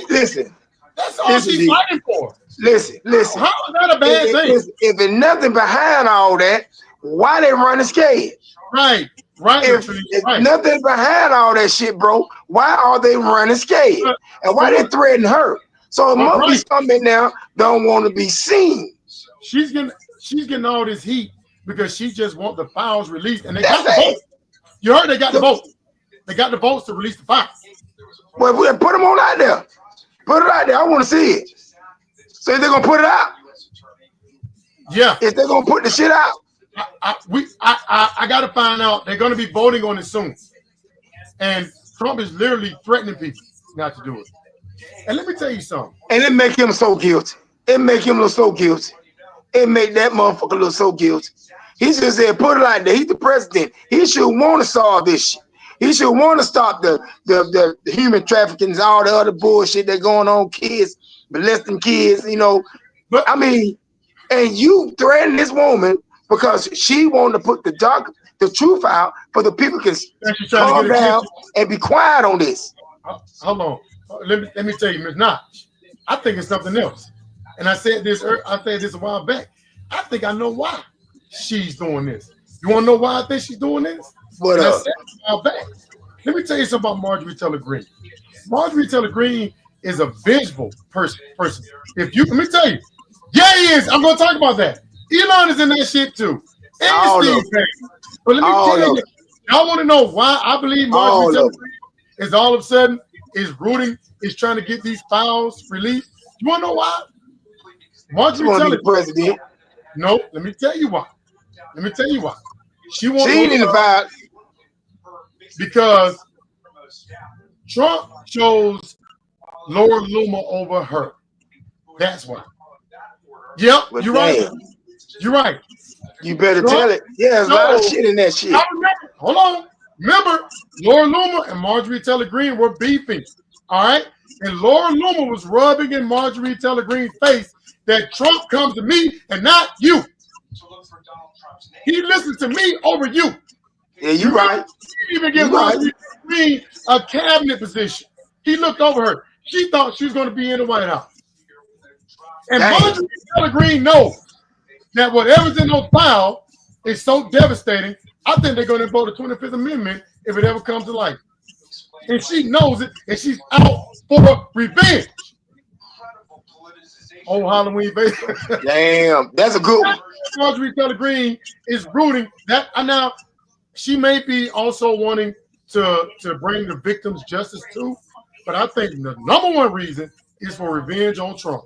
Listen. That's all she's fighting for. Listen. How is that a bad thing? If there's nothing behind all that, why they running scared? Right. If nothing behind all that shit, bro, why are they running scared? And why they threatening her? So it must be something now don't want to be seen. She's getting all this heat because she just want the files released, and they got the vote. You heard they got the vote. They got the votes to release the files. Well, put them on out there. Put it out there. I want to see it. So if they're gonna put it out, yeah. If they're gonna put the shit out, I got to find out. They're gonna be voting on it soon, and Trump is literally threatening people not to do it. And let me tell you something. And it make him so guilty. It make him look so guilty. It make that motherfucker look so guilty. He just said, put it like that. He's the president. He should want to solve this shit. He should want to stop the human trafficking and all the other bullshit that going on, kids, molesting kids, you know. But I mean, and you threaten this woman because she wanted to put the truth out for the people can calm down and be quiet on this. Hold on. Let me tell you, Ms. Notch, I think it's something else. And I said this a while back. I think I know why she's doing this. You want to know why I think she's doing this? What I said it a while back. Let me tell you something about Marjorie Taylor Greene. Marjorie Taylor Greene is a vengeful person. Let me tell you. Yeah, he is. I'm going to talk about that. Elon is in that shit too. And Steve Bannon. But let me tell you, y'all want to know why I believe Marjorie Taylor Greene is all of a sudden is trying to get these files released. You want to know why? Marjorie Taylor president. No, let me tell you why. She ain't in the file because Trump chose Laura Loomer over her. That's why. Yep, But you're right. damn, You're right. you better Trump, tell it. Yeah, there's a lot of no, shit in that shit. I remember. Hold on. Remember, Laura Loomer and Marjorie Taylor Greene were beefing. All right. And Laura Loomer was rubbing in Marjorie Taylor Greene's face that Trump comes to me and not you. He listens to me over you. Yeah, you Remember, right. he didn't even give You right. Marjorie Taylor Greene a cabinet position. He looked over her. She thought she was going to be in the White House. And Damn. Marjorie Taylor Greene knows that whatever's in those files is so devastating. I think they're going to vote the 25th Amendment if it ever comes to light. And she knows it, and she's out for revenge. Oh, Halloween, baby. Damn, that's a good one. Marjorie Taylor Greene is rooting that. And now she may be also wanting to bring the victims justice too, but I think the number one reason is for revenge on Trump.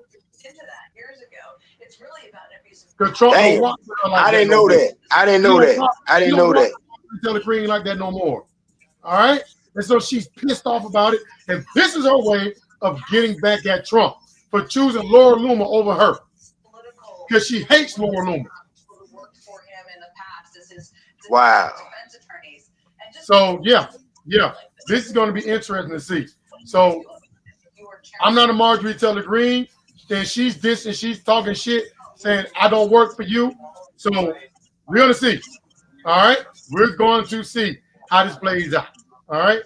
Because Trump don't want her like I that didn't no know more. that. I didn't know that. I didn't know that. Taylor Greene like that no more. All right, and so she's pissed off about it, and this is her way of getting back at Trump for choosing Laura Loomer over her because she hates Laura Loomer. Wow. So yeah, this is going to be interesting to see. So I'm not a Marjorie Taylor Greene, and she's dissing, she's talking shit, saying I don't work for you. So we're going to see. All right, we're going to see how this plays out. All right.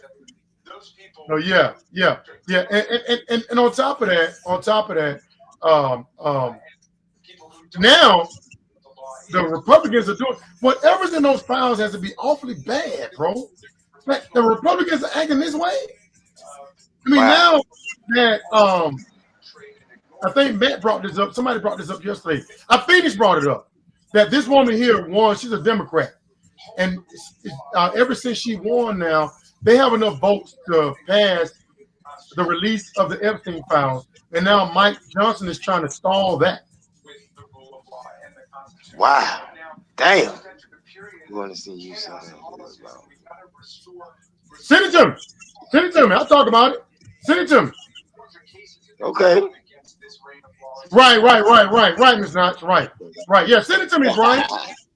So yeah. And on top of that, now the Republicans are doing whatever's in those files has to be awfully bad, bro. Like the Republicans are acting this way. I mean, now that I think Matt brought this up. Somebody brought this up yesterday. Phoenix brought it up that this woman here won. She's a Democrat, and ever since she won, now they have enough votes to pass the release of the Epstein files, and now Mike Johnson is trying to stall that. Wow. Damn. You want to see you something about. Send it to me. Send it to me. I'll talk about it. Send it to me. Okay. Right, Ms. Notch. Right. Yeah, send it to me, Brian.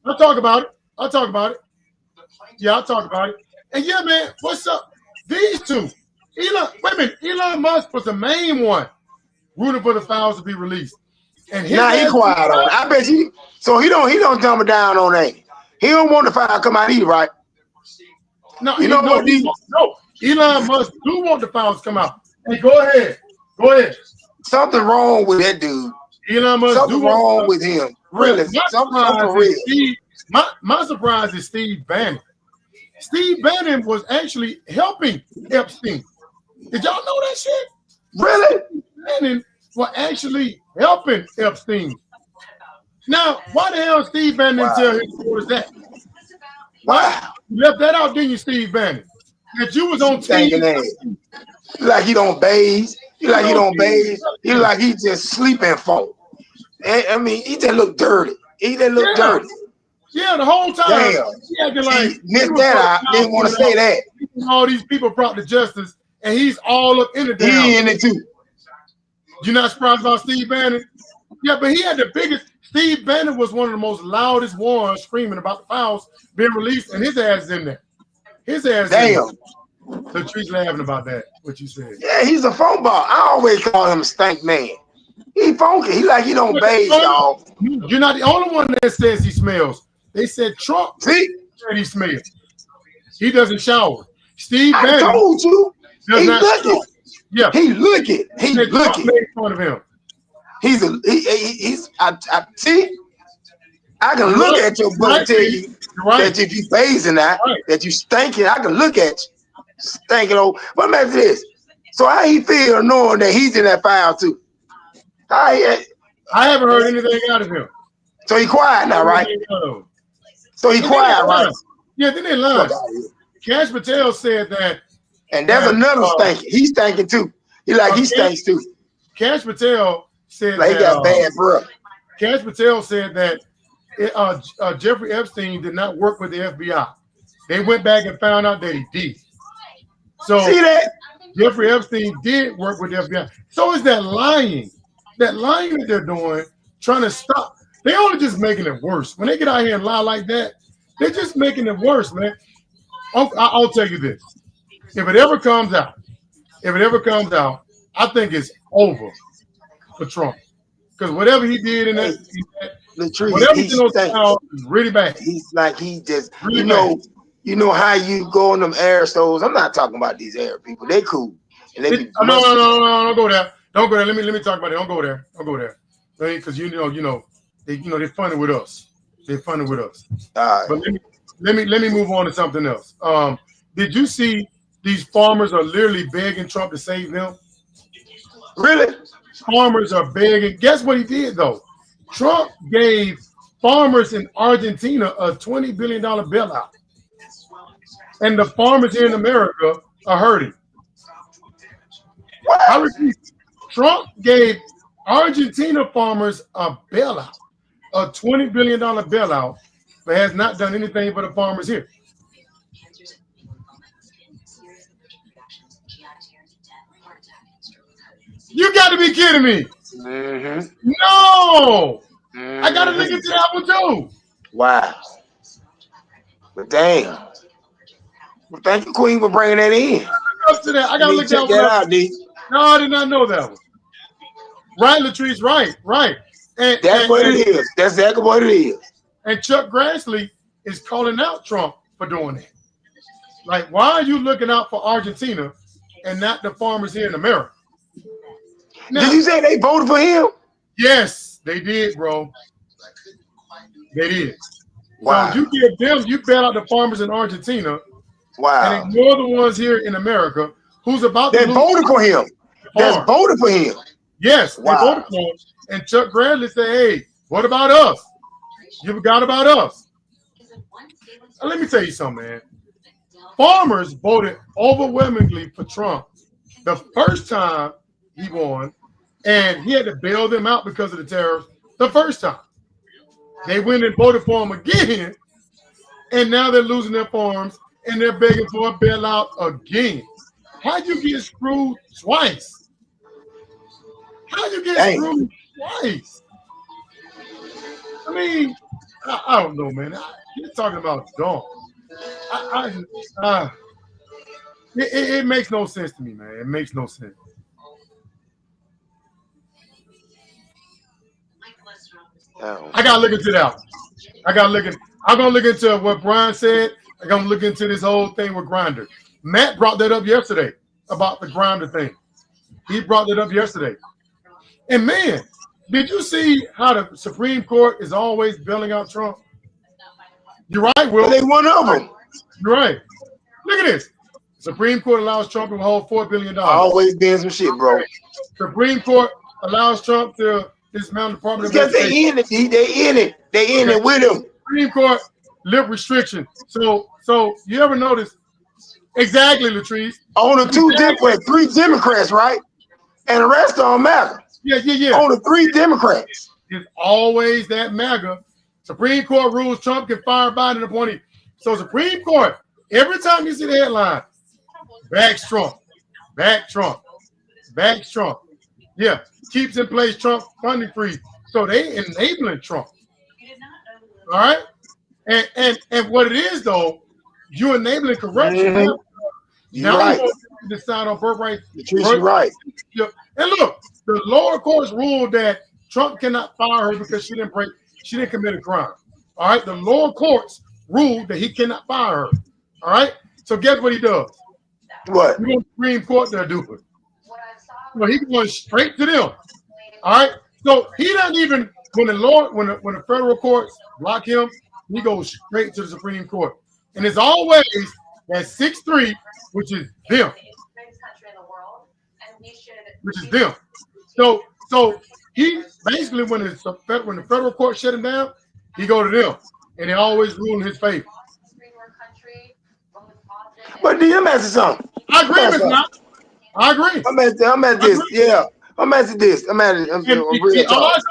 I'll talk about it. Yeah, I'll talk about it. And yeah, man, what's up? These two. Elon Musk was the main one rooting for the files to be released. And he quiet on it. I bet you. So he don't dumb it down on that. He don't want the file to come out either, right? No, Elon Musk do want the files to come out. Hey, go ahead. Something wrong with that dude. Elon Musk something wrong with him. Really, something real. My surprise is Steve Bannon. Steve Bannon was actually helping Epstein. Did y'all know that shit? Really? Steve Bannon was actually helping Epstein. Now, why the hell Steve Bannon didn't tell his reporters that? Wow. You left that out, didn't you, Steve Bannon? That you was on TV. Like he don't bathe. He like he just sleeping phone. I mean, he just look dirty. Dirty. Yeah, the whole time. Damn. He acted like missed that. I didn't want to say that. All these people brought to justice, and he's all up in it. He in it too. You're not surprised about Steve Bannon? Yeah, but he had the biggest. Steve Bannon was one of the most loudest ones screaming about the files being released, and his ass is in there. Damn. So Tree's laughing about that, what you said. Yeah, he's a phone ball. I always call him a stank man. He funky. He like he don't bathe, y'all. You're not the only one that says he smells. They said Trump said he smells. He doesn't shower. Steve Bannon. I told you. He looking. Yeah. He looking. He looking. Made fun of him. He's I see. I can look at your butt and tell you that if you bathing that you stinking. I can look at you. Stinking old. What matter this? So how he feel knowing that he's in that file too? I haven't heard anything out of him. So he quiet now, right? So he quiet, right? Yeah, then they lie. Cash Patel said that. And there's another stinking. He's stinking too. He stinks too. Cash Patel said like he got bad breath. Cash Patel said that Jeffrey Epstein did not work with the FBI. They went back and found out that he did. So see that? Jeffrey Epstein did work with the FBI. So is that lying? that lying that they're doing, trying to stop. They only just making it worse. When they get out here and lie like that, they're just making it worse, man. I'll tell you this: if it ever comes out, I think it's over for Trump because whatever he did in Hey, that Latrice, whatever's in he's those think trials is really bad, he's like he just really bad. you know how you go in them air stores. I'm not talking about these air people. They cool and they be No, must no, be. no, no, don't go there. Don't go there. Let me talk about it. Don't go there. Don't go there. Because they're funny with us. They're funny with us. All But right. let me move on to something else. Did you see these farmers are literally begging Trump to save them? Really? Farmers are begging. Guess what he did though? Trump gave farmers in Argentina a $20 billion bailout, and the farmers here in America are hurting. What? I repeat, Trump gave Argentina farmers a bailout, a $20 billion bailout, but has not done anything for the farmers here. You got to be kidding me. Mm-hmm. No. I got to look Mm-hmm. into that one too. Wow. But damn. Well, thank you, Queen, for bringing that in. Up to that. I I got to need look to check that one that up. out, D. No, I did not know that one. Right, Latrice, right. And, That's and, what and, it is. That's exactly what it is. and Chuck Grassley is calling out Trump for doing that. Like, why are you looking out for Argentina and not the farmers here in America? Did Now, you say they voted for him? yes, they did, bro. They did. So Wow. you bail out the farmers in Argentina and Wow. ignore the ones here in America who's about to They lose voted for him. the That's farm. voted for him. Yes, they Wow. voted for him. And Chuck Grassley said, hey, what about us? You forgot about us. Now, let me tell you something, man. Farmers voted overwhelmingly for Trump the first time he won, and he had to bail them out because of the tariffs the first time. They went and voted for him again, and now they're losing their farms, and they're begging for a bailout again. How'd you get screwed twice? How'd you get Dang. screwed twice? I mean, I don't know, man. You're talking about dumb. I it makes no sense to me, man. It makes no sense. Oh. I gotta look into that. I gotta look at. I'm gonna look into what Brian said. I'm gonna look into this whole thing with Grinder. Matt brought that up yesterday about the Grinder thing. He brought that up yesterday. And man, did you see how the Supreme Court is always bailing out Trump? You're right, But Will. they one of them. You're right. Look at this. The Supreme Court allows Trump to hold $4 billion. Always been some shit, bro. Supreme Court allows Trump to dismantle the Department of Because Education. they in it. They in it. They in Okay. it with him. Supreme Court lift restriction. So you ever notice exactly, Latrice? On the three Democrats, right? And the rest don't matter. Yeah. On the three Democrats. It's always that MAGA. Supreme Court rules Trump can fire Biden appointee. So Supreme Court, every time you see the headline, back Trump, back Trump, back Trump. Yeah, keeps in place Trump funding freeze. So they enabling Trump. All right? And what it is though, you enabling corruption. Mm-hmm. Now right. you want to decide on birthright. Latrice, right. And look, the lower courts ruled that Trump cannot fire her because she didn't commit a crime. All right, the lower courts ruled that he cannot fire her. All right, so guess what he does? What? He wants the Supreme Court to do it. Well, he's going straight to them. All right, so he doesn't even when the federal courts block him, he goes straight to the Supreme Court, and it's always that 6-3, which is them. Which is them. So he basically when the federal court shut him down, he go to them, and they always rule in his favor. But D, I'm asking something. I agree, Miss Knox. I agree. I'm at this. Yeah. I'm at this. I'm real talk.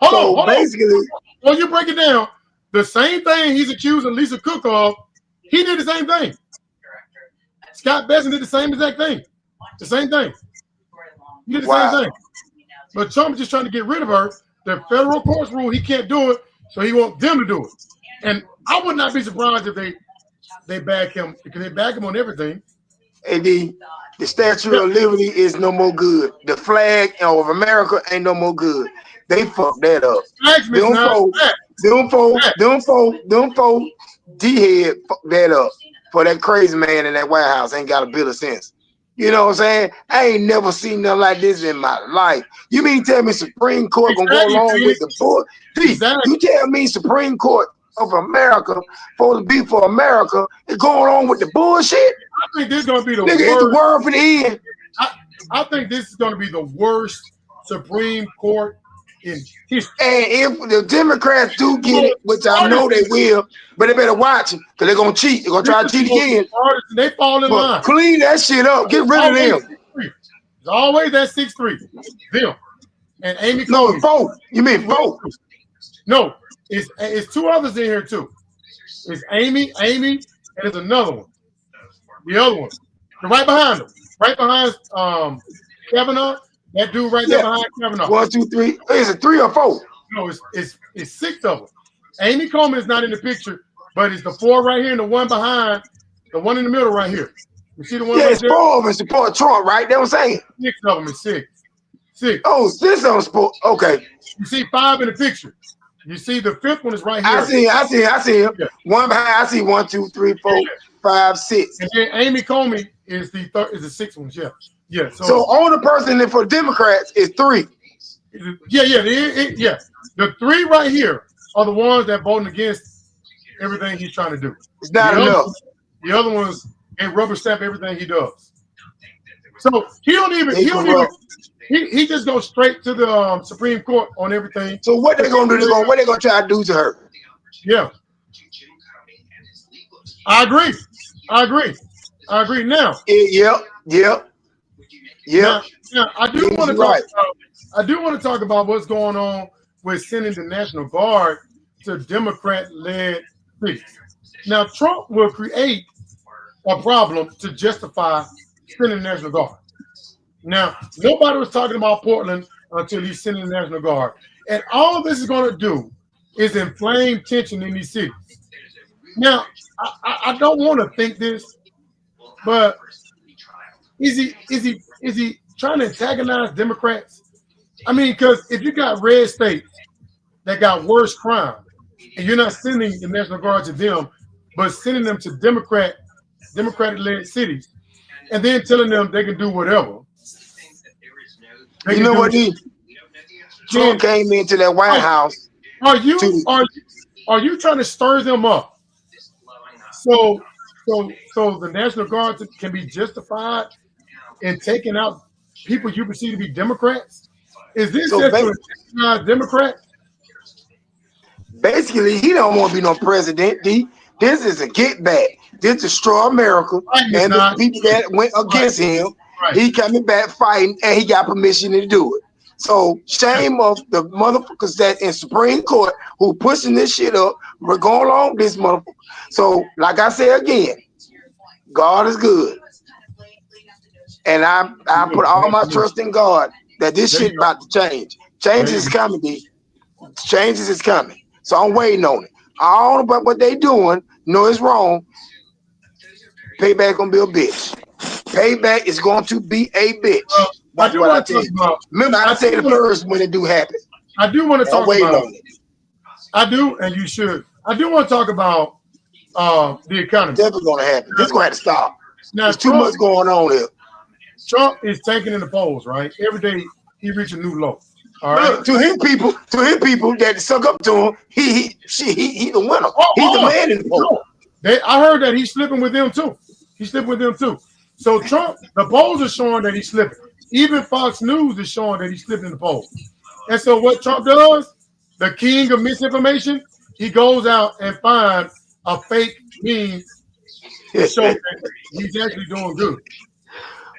Hold on. Basically, well, you break it down. The same thing he's accusing Lisa Cook of, he did the same thing. Scott Besson did the same exact thing. The same thing. He did the same thing. But Trump is just trying to get rid of her. The federal courts rule he can't do it, so he wants them to do it. And I would not be surprised if they back him because they back him on everything. AD, the Statue Yeah, of Liberty is no more good. The flag of America ain't no more good. They fucked that up. Maximus Them not folks, back. them folks, D-head fucked that up for that crazy man in that White House ain't got a bit of sense. You know what I'm saying? I ain't never seen nothing like this in my life. You mean tell me Supreme Court gonna go Exactly, along Phoenix. with the board? Exactly. You tell me Supreme Court of America supposed to be for America is going on with the bullshit? I think this is gonna be the Nigga, it's the worst. word for the end. I think this is gonna be the worst Supreme Court in history. And if the Democrats do get it, which I know they will, but they better watch it because they're gonna cheat. They're gonna try to cheat again. They fall in But line. clean that shit up. Get rid of them. It's always that 6-3. Them and Amy No, Coney. four. You mean four? No, it's two others in here too. It's Amy, and there's another one. The other one, right behind them, right behind Kavanaugh. That dude right there behind Kavanaugh. 1, 2, 3. Is it 3 or 4? No, it's 6 of them. Amy Coleman is not in the picture, but it's the 4 right here and the one behind, the one in the middle right here. You see the one Yeah, right it's there? 4 of them support Trump, right? That's what I'm saying. 6 of them is 6. 6. Oh, 6 of them support. Okay. You see 5 in the picture. You see the 5th one is right here. I see him. Yeah. One behind. I see 1, 2, 3, 4, 5, 6. And then Amy Comey is the 6th one. Yeah. Yeah. So only person for Democrats is 3. Yeah. The 3 right here are the ones that voting against everything he's trying to do. It's not enough. The other ones can rubber stamp everything he does. So he just goes straight to the Supreme Court on everything. So what they gonna do? What they gonna try to do to her? Yeah. I agree. Now. Yep. Now, I do want to talk about what's going on with sending the National Guard to Democrat-led cities. Now, Trump will create a problem to justify sending the National Guard. Now, nobody was talking about Portland until he's sending the National Guard. And all this is going to do is inflame tension in these cities. Now, I don't want to think this, but is he trying to antagonize Democrats? I mean, because if you got red states that got worse crime, and you're not sending the National Guard to them, but sending them to Democratic-led cities, and then telling them they can do whatever. You know what? Trump came into that White House. Are you trying to stir them up? So the National Guard can be justified in taking out people you perceive to be Democrats? Is this just to recognize Democrats? Basically, he don't want to be no president. This is a get back. This destroy America and the people that went against him. Right. He coming back fighting, and he got permission to do it. So shame of the motherfuckers that in Supreme Court who pushing this shit up. We're going along this motherfucker. So, like I say again, God is good, and I put all my trust in God that this shit about to change. Changes is coming, D. Changes is coming. So I'm waiting on it. I don't know about what they doing. No, it's wrong. Payback gonna be a bitch. Payback is going to be a bitch. That's what I tell you. Remember, I say the first when it do happen. I do want to talk about it. I do, and you should. I do want to talk about the economy. Definitely gonna happen. This gonna have to stop. Now, there's too much going on here. Trump is tanking in the polls, right? Every day he reaches a new low. All right. Look, to his people that suck up to him, he the winner. He's the man in the poll. I heard that he's slipping with them too. So Trump, the polls are showing that he's slipping. Even Fox News is showing that he's slipping in the polls. And so what Trump does, the king of misinformation, he goes out and finds a fake meme to show that he's actually doing good.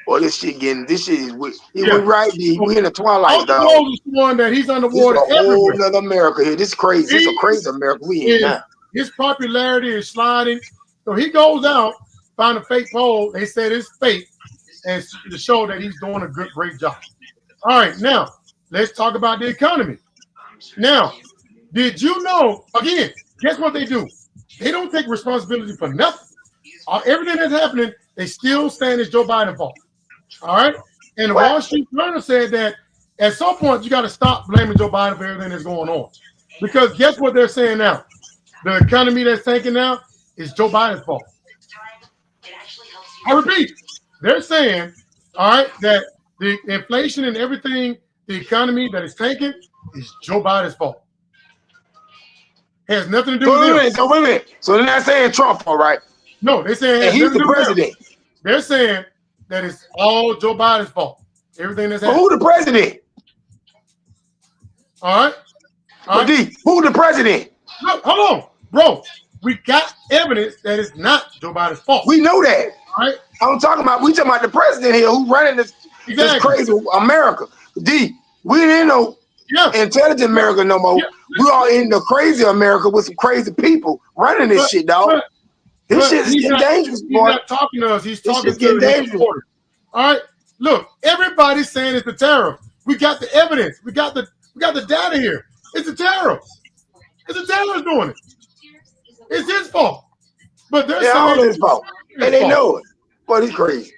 Well, this shit is weird. We're right, D. We're in the twilight, dog. Polls is showing that he's underwater everywhere. This is a whole nother America here. This is crazy. It's a crazy America we in now. His popularity is sliding. So he goes out, find a fake poll. They said it's fake, and to show that he's doing a great job. All right, now let's talk about the economy. Now, did you know, again, guess what they do? They don't take responsibility for nothing. Everything that's happening, they still saying it's Joe Biden's fault. All right? And the Wall What? Street Journal said that at some point you got to stop blaming Joe Biden for everything that's going on. Because guess what they're saying now? The economy that's tanking now is Joe Biden's fault. I repeat, they're saying, all right, that the inflation and everything, the economy that is tanking is Joe Biden's fault. Has nothing to do with him. Wait a minute. So they're not saying Trump, all right? No, they're saying And he's the president. They're saying that it's all Joe Biden's fault. Everything that's But happening. who the president? All right. But D, who the president? Look, hold on, bro. We got evidence that it's not Joe Biden's fault. We know that. All right. We talking about the president here who running this crazy America. D, we ain't no intelligent America no more. We are in the crazy America with some crazy people running this shit, dog. This shit is getting dangerous, boy. He's not talking to us. He's talking to the reporters. All right. Look, everybody's saying it's the tariff. We got the evidence. We got the data here. It's the tariff. It's the tariff doing it. It's his fault. But they're saying all his fault. And they know it. But it's crazy.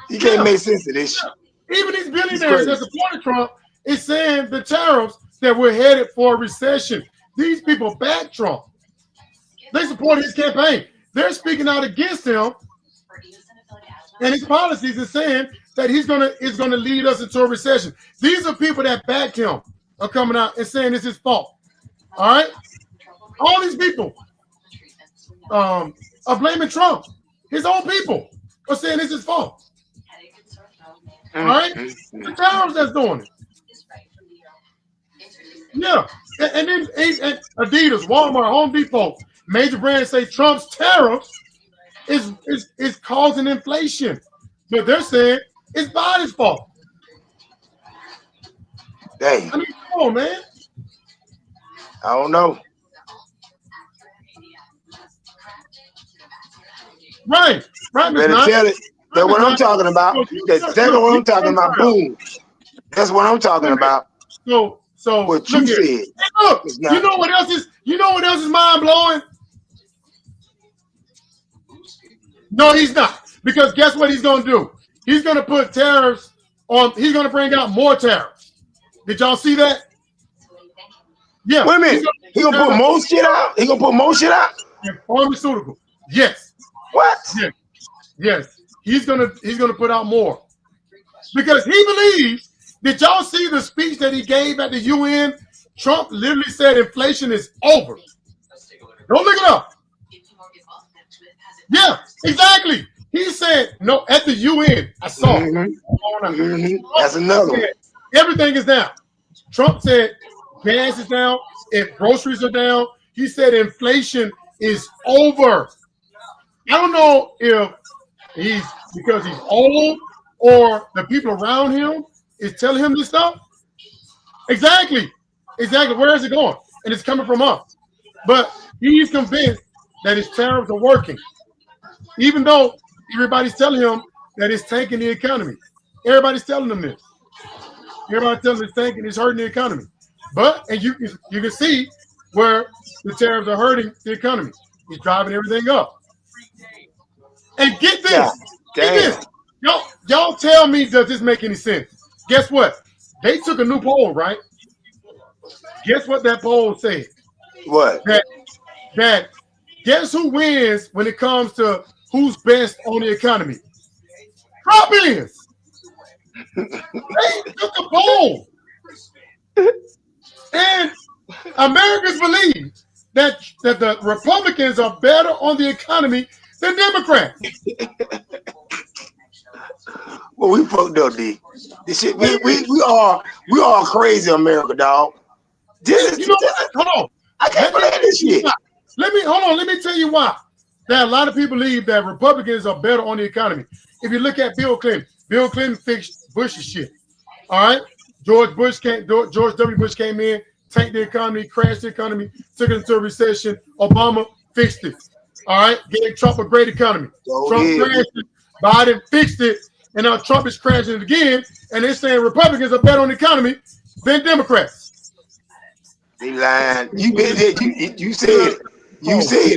You can't make sense of this shit. Even these billionaires that supported Trump is saying the tariffs that we're headed for a recession. These people back Trump. They support his campaign. They're speaking out against him and his policies and saying that it's gonna lead us into a recession. These are people that backed him are coming out and saying it's his fault. All right? All these people are blaming Trump. His own people are saying it's his fault. All right? The tariffs that's doing it. Yeah. And then Adidas, Walmart, Home Depot, major brands say Trump's tariffs is causing inflation. But they're saying it's Biden's fault. Dang. I mean, come on, man. I don't know. Right. Better tell it. That's what I'm talking about. That's what I'm talking about. Boom. That's what I'm talking about. So what you said. Hey, look, you know what else is mind blowing? No, he's not. Because guess what he's gonna do? He's gonna put tariffs on. He's gonna bring out more tariffs. Did y'all see that? Yeah. Wait a minute. He gonna put more shit out? He gonna put more shit out? And pharmaceutical. Yes. What? Yes. He's gonna put out more. Because he believes. Did y'all see the speech that he gave at the UN? Trump literally said inflation is over. Go look it up. Yeah, exactly. He said, no, at the UN. I saw it. That's another one. Everything is down. Trump said gas is down, if groceries are down. He said inflation is over. I don't know if because he's old or the people around him is telling him this stuff. Exactly. Where is it going? And it's coming from us. But he's convinced that his tariffs are working. Even though everybody's telling him that it's tanking the economy. Everybody's telling them this. Everybody's telling him it's tanking, it's hurting the economy. But, and you can see where the tariffs are hurting the economy. It's driving everything up. And get this. Get this. Y'all tell me, does this make any sense? Guess what? They took a new poll, right? Guess what that poll said? What? That guess who wins when it comes to who's best on the economy? Trump is. They took a poll. And Americans believe that the Republicans are better on the economy than Democrats. Well, we fucked up, D. This shit, we are crazy America, dog. Hold on. I can't believe this shit. Let me tell you why. That a lot of people believe that Republicans are better on the economy. If you look at Bill Clinton fixed Bush's shit. All right? George W. Bush came in, tanked the economy, crashed the economy, took it into a recession. Obama fixed it. All right? Gave Trump a great economy. Trump crashed it. Biden fixed it. And now Trump is crashing it again. And they're saying Republicans are better on the economy. than Democrats. They lying. You said it. You said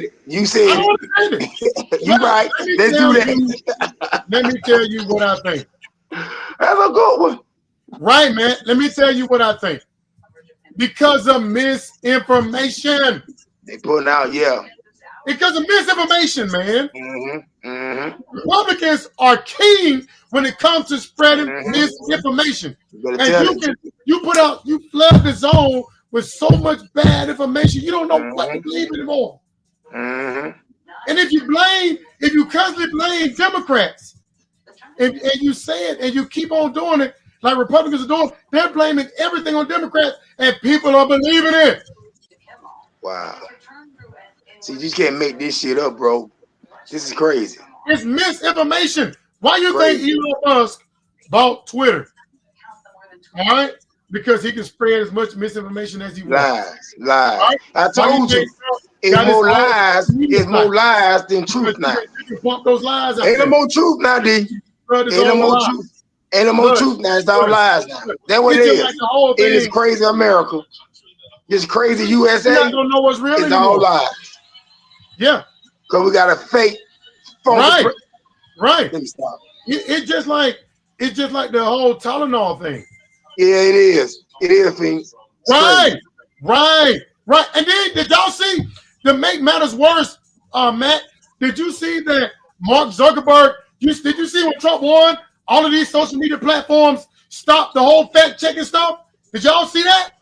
it. You I said don't it. want to say this. You right. Let's do that. Let me tell you what I think. That's a good one. Right, man. Let me tell you what I think. Because of misinformation. They putting out, yeah. Because of misinformation, man. Republicans are keen when it comes to spreading misinformation. And you flood the zone with so much bad information, you don't know what to believe anymore. And if you constantly blame Democrats, and you say it and you keep on doing it like Republicans are doing, they're blaming everything on Democrats, and people are believing it. Wow. See, you just can't make this shit up, bro. This is crazy. It's misinformation. Why you think Elon Musk bought Twitter? All right? Because he can spread as much misinformation as he wants. Lies. Right? I told you, it's more lies than truth now. You can pump those lies out. Ain't no more truth now, D. Ain't no more truth. Ain't no more truth now. It's all lies now. That's what it is. Like in this crazy America, this crazy USA, you don't know what's real it's anymore. all lies. Yeah. Because we got a fake phone. Right. Let me stop. It's just like the whole Tylenol thing. Yeah, it is. It is, Fiend. Right. And then did y'all see, to make matters worse, Matt, did you see that Mark Zuckerberg, did you see when Trump won, all of these social media platforms stopped the whole fact checking stuff? Did y'all see that?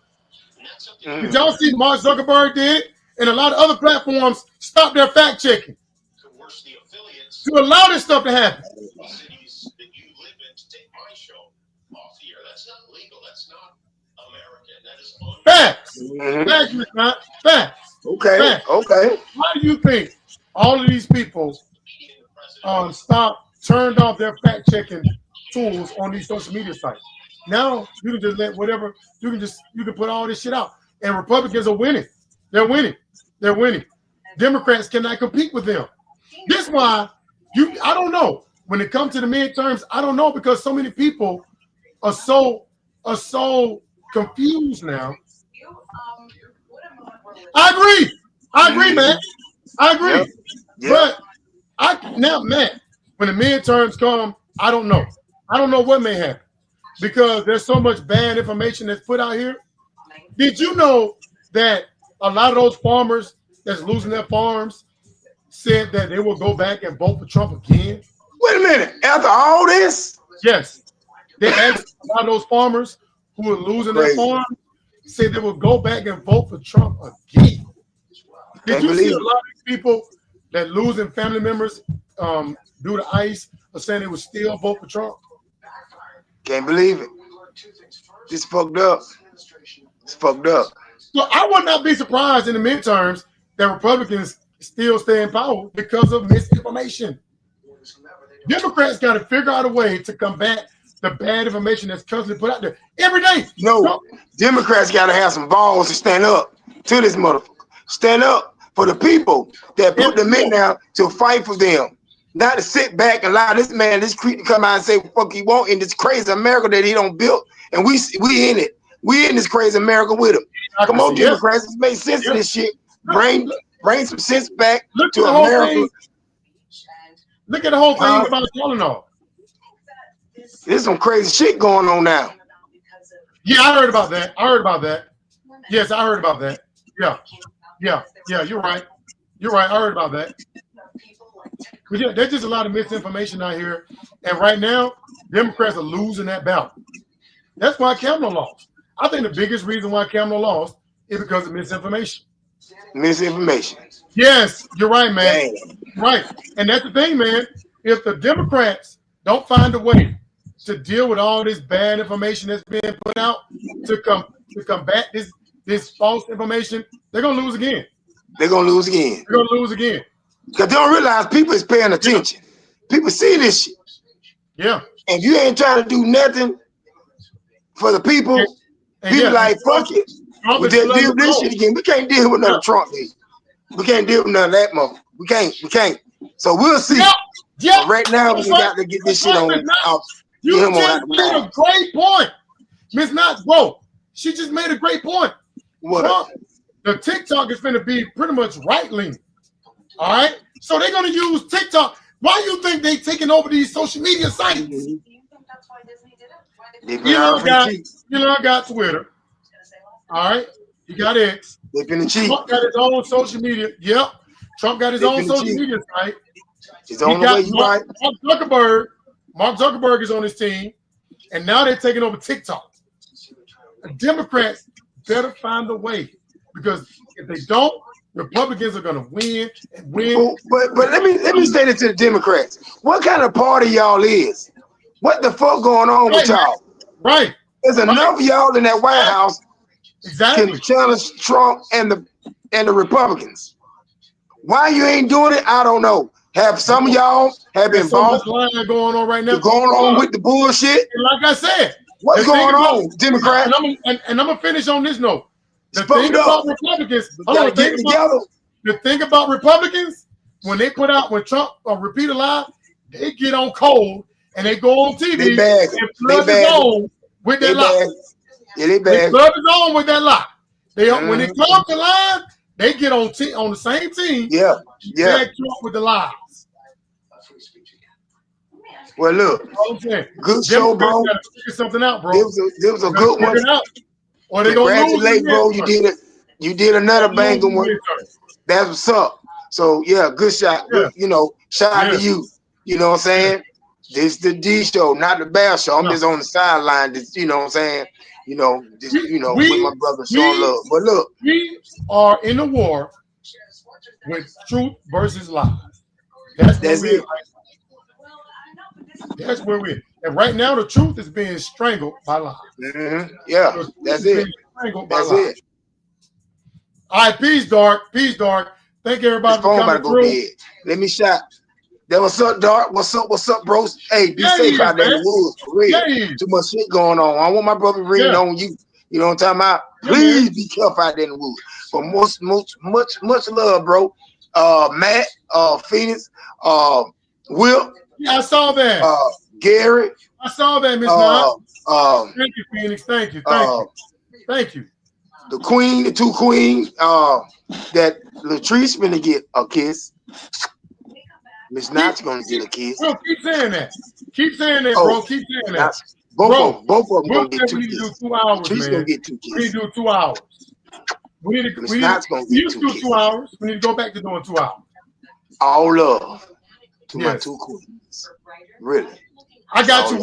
Did y'all see Mark Zuckerberg did it? And a lot of other platforms stopped their fact checking to allow this stuff to happen. Facts. Facts. Okay. Why do you think all of these people turned off their fact checking tools on these social media sites? Now you can just let whatever you can put all this shit out, and Republicans are winning. They're winning. Democrats cannot compete with them. This is why I don't know. When it comes to the midterms, I don't know, because so many people are so confused now. I agree, man. I agree. Yep. But Matt, when the midterms come, I don't know. I don't know what may happen, because there's so much bad information that's put out here. Did you know that a lot of those farmers that's losing their farms said that they will go back and vote for Trump again? Wait a minute. After all this? Yes. They asked a lot of those farmers who are losing their farms, said they will go back and vote for Trump again. Did you see a lot of these people that losing family members due to ICE are saying they would still vote for Trump? Can't believe it. It's fucked up. It's fucked up. So I would not be surprised in the midterms that Republicans still stay in power because of misinformation. Democrats got to figure out a way to combat the bad information that's constantly put out there every day. No, Democrats got to have some balls to stand up to this motherfucker. Stand up for the people that put them in there to fight for them. Not to sit back and allow this man, this creep, to come out and say what the fuck he want in this crazy America that he don't build. And we in it. We in this crazy America with him. Come on, Democrats, let's make sense of this shit. Bring some sense back to America. Look at the whole thing about Tylenol. There's some crazy shit going on now. Yeah, I heard about that. Yes, I heard about that. Yeah, you're right. I heard about that. But yeah, there's just a lot of misinformation out here. And right now, Democrats are losing that battle. That's why Kavanaugh lost. I think the biggest reason why Kavanaugh lost is because of misinformation. Yes, you're right, man. Right. And that's the thing, man. If the Democrats don't find a way to deal with all this bad information that's being put out to combat this false information, they're going to lose again. Because they don't realize people is paying attention. People see this shit. Yeah. And if you ain't trying to do nothing for the people, people like, fuck it. We just deal with this shit again. We can't deal with another Trump thing. We can't deal with none of that motherfucker. We can't. So we'll see. But right now, we got to get this shit on. You just made a great point. Miss Knox, bro. she just made a great point. What? Trump, the TikTok is going to be pretty much right leaning. All right, so they're going to use TikTok. Why do you think they taking over these social media sites? Mhm. That's why Disney did it. Elon got Twitter. All right, he got X. They finna cheat. Trump got his own social media. Yep, Trump got his They own finna social cheat. media site. It's He on the way. got You right? Mark Zuckerberg. Mark Zuckerberg is on his team, and now they're taking over TikTok. The Democrats better find a way, because if they don't, Republicans are going to win and win. But let me say this to the Democrats. What kind of party y'all is? What the fuck going on with y'all? Right. There's enough of y'all in that White House Exactly. can challenge Trump and the Republicans. Why you ain't doing it? I don't know. Have some of y'all have been There's so much bought lying going on right now. going on with the bullshit? And like I said, What's going on, Democrat? And I'm gonna finish on this note. The Spoke thing up. about Republicans, the thing about Republicans, when Trump repeat a lie, they get on cold and they go on TV They bag and flood his own with that lie. Yeah, they They bad. flood his own with that lie. When it comes to lying, they get on the same team. Yeah. Bag Trump with the lies. Well, look, good show, bro. Gotta figure something out, bro. There was a good one. Or they gonna lose. Bro. You did another banger one. That's what's up. So yeah, good shot. Yeah. Good, shout out to you. You know what I'm saying? This the D show, not the Bear show. I'm just on the sideline. You know what I'm saying? With my brother showing love. But look, we are in a war with truth versus lies. That's where we're. That's where we're. And right now, the truth is being strangled by lies. Mm-hmm. Yeah, that's it. That's it. All right, peace, Dark. Peace, Dark. Thank everybody for coming through. Let me shout. That what's up, Dark? What's up, bros? Hey, be safe out there in the woods, for real. Too much shit going on. I want my brother reading on you. You know what I'm talking about? Please be careful out there in the woods. But much love, bro. Matt, Phoenix, Will. Yeah, I saw that. Gary. I saw that, Miss Knott. Thank you, Phoenix. Thank you. The queen, the two queens, that Latrice gonna get a kiss. Miss Knott's gonna get a kiss. Bro, keep saying that. Keep saying that, bro. Keep saying that. Both of them gonna get 2 we need kisses. to do 2 hours, Latrice man. gonna get 2 kisses. We need to do 2 hours. We need to do 2 hours. We need to go back to doing 2 hours. All love to my two queens. Really. I got you,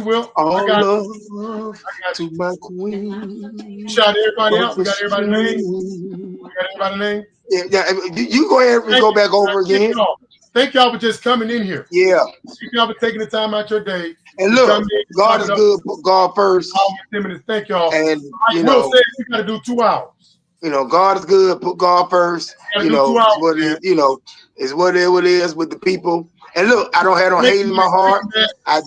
Will. All love to my queen. Shout everybody out. We got everybody's name. Yeah. You go ahead and go back over again. Thank y'all for just coming in here. Yeah. Thank y'all for taking the time out your day. And look, God is good. Put God first. Thank y'all. And Will said we got to do 2 hours. God is good. Put God first. It's what it is. It's what it is with the people. And look, I don't have no hate in my heart. I'm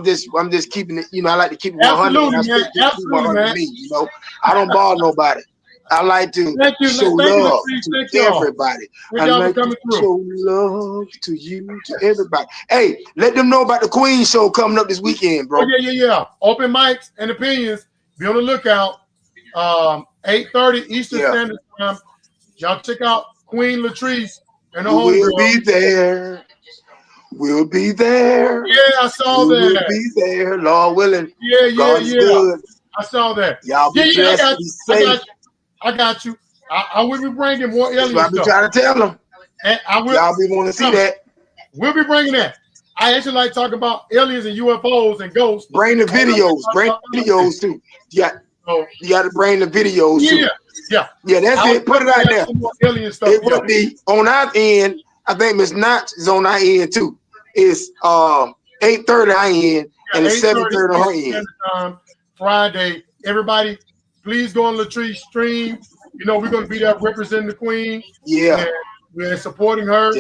just keeping it. I like to keep it 100. Absolutely, man. I don't bother nobody. I like to show love to everybody. I like to show love to you, to everybody. Hey, let them know about the Queen show coming up this weekend, bro. Oh, yeah. Open mics and opinions. Be on the lookout. 8:30 Eastern Standard Time. Y'all check out Queen Latrice and the whole We'll be there. We'll be there. Yeah, I saw that. We'll be there, Lord willing. Yeah. God's good. I saw that. Y'all be blessed. Be safe. I got you. I will be bringing more alien stuff. I be trying to tell them. And y'all be want to see that. We'll be bringing that. I actually like talking about aliens and UFOs and ghosts. Bring the videos. Bring videos too. You got to bring the videos too. Yeah. That's it. Put it out there. Alien stuff. It would be on our end. I think Miss Notch is on our end too. It's 8:30 our end and it's 7:30 on her end. Friday. Everybody, please go on Latrice's stream. We're going to be there representing the Queen. Yeah. And we're supporting her.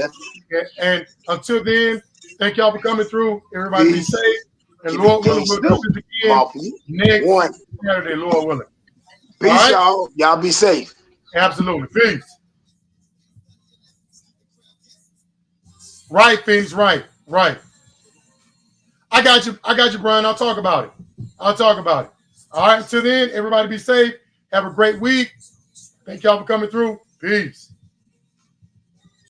And until then, thank y'all for coming through. Everybody be safe. And Lord willing, we'll do this again next Saturday, Lord willing. Peace, y'all. Y'all be safe. Absolutely. Peace. Right, Phoenix. Right. I got you, Brian. I'll talk about it. All right, until then, everybody be safe. Have a great week. Thank y'all for coming through. Peace.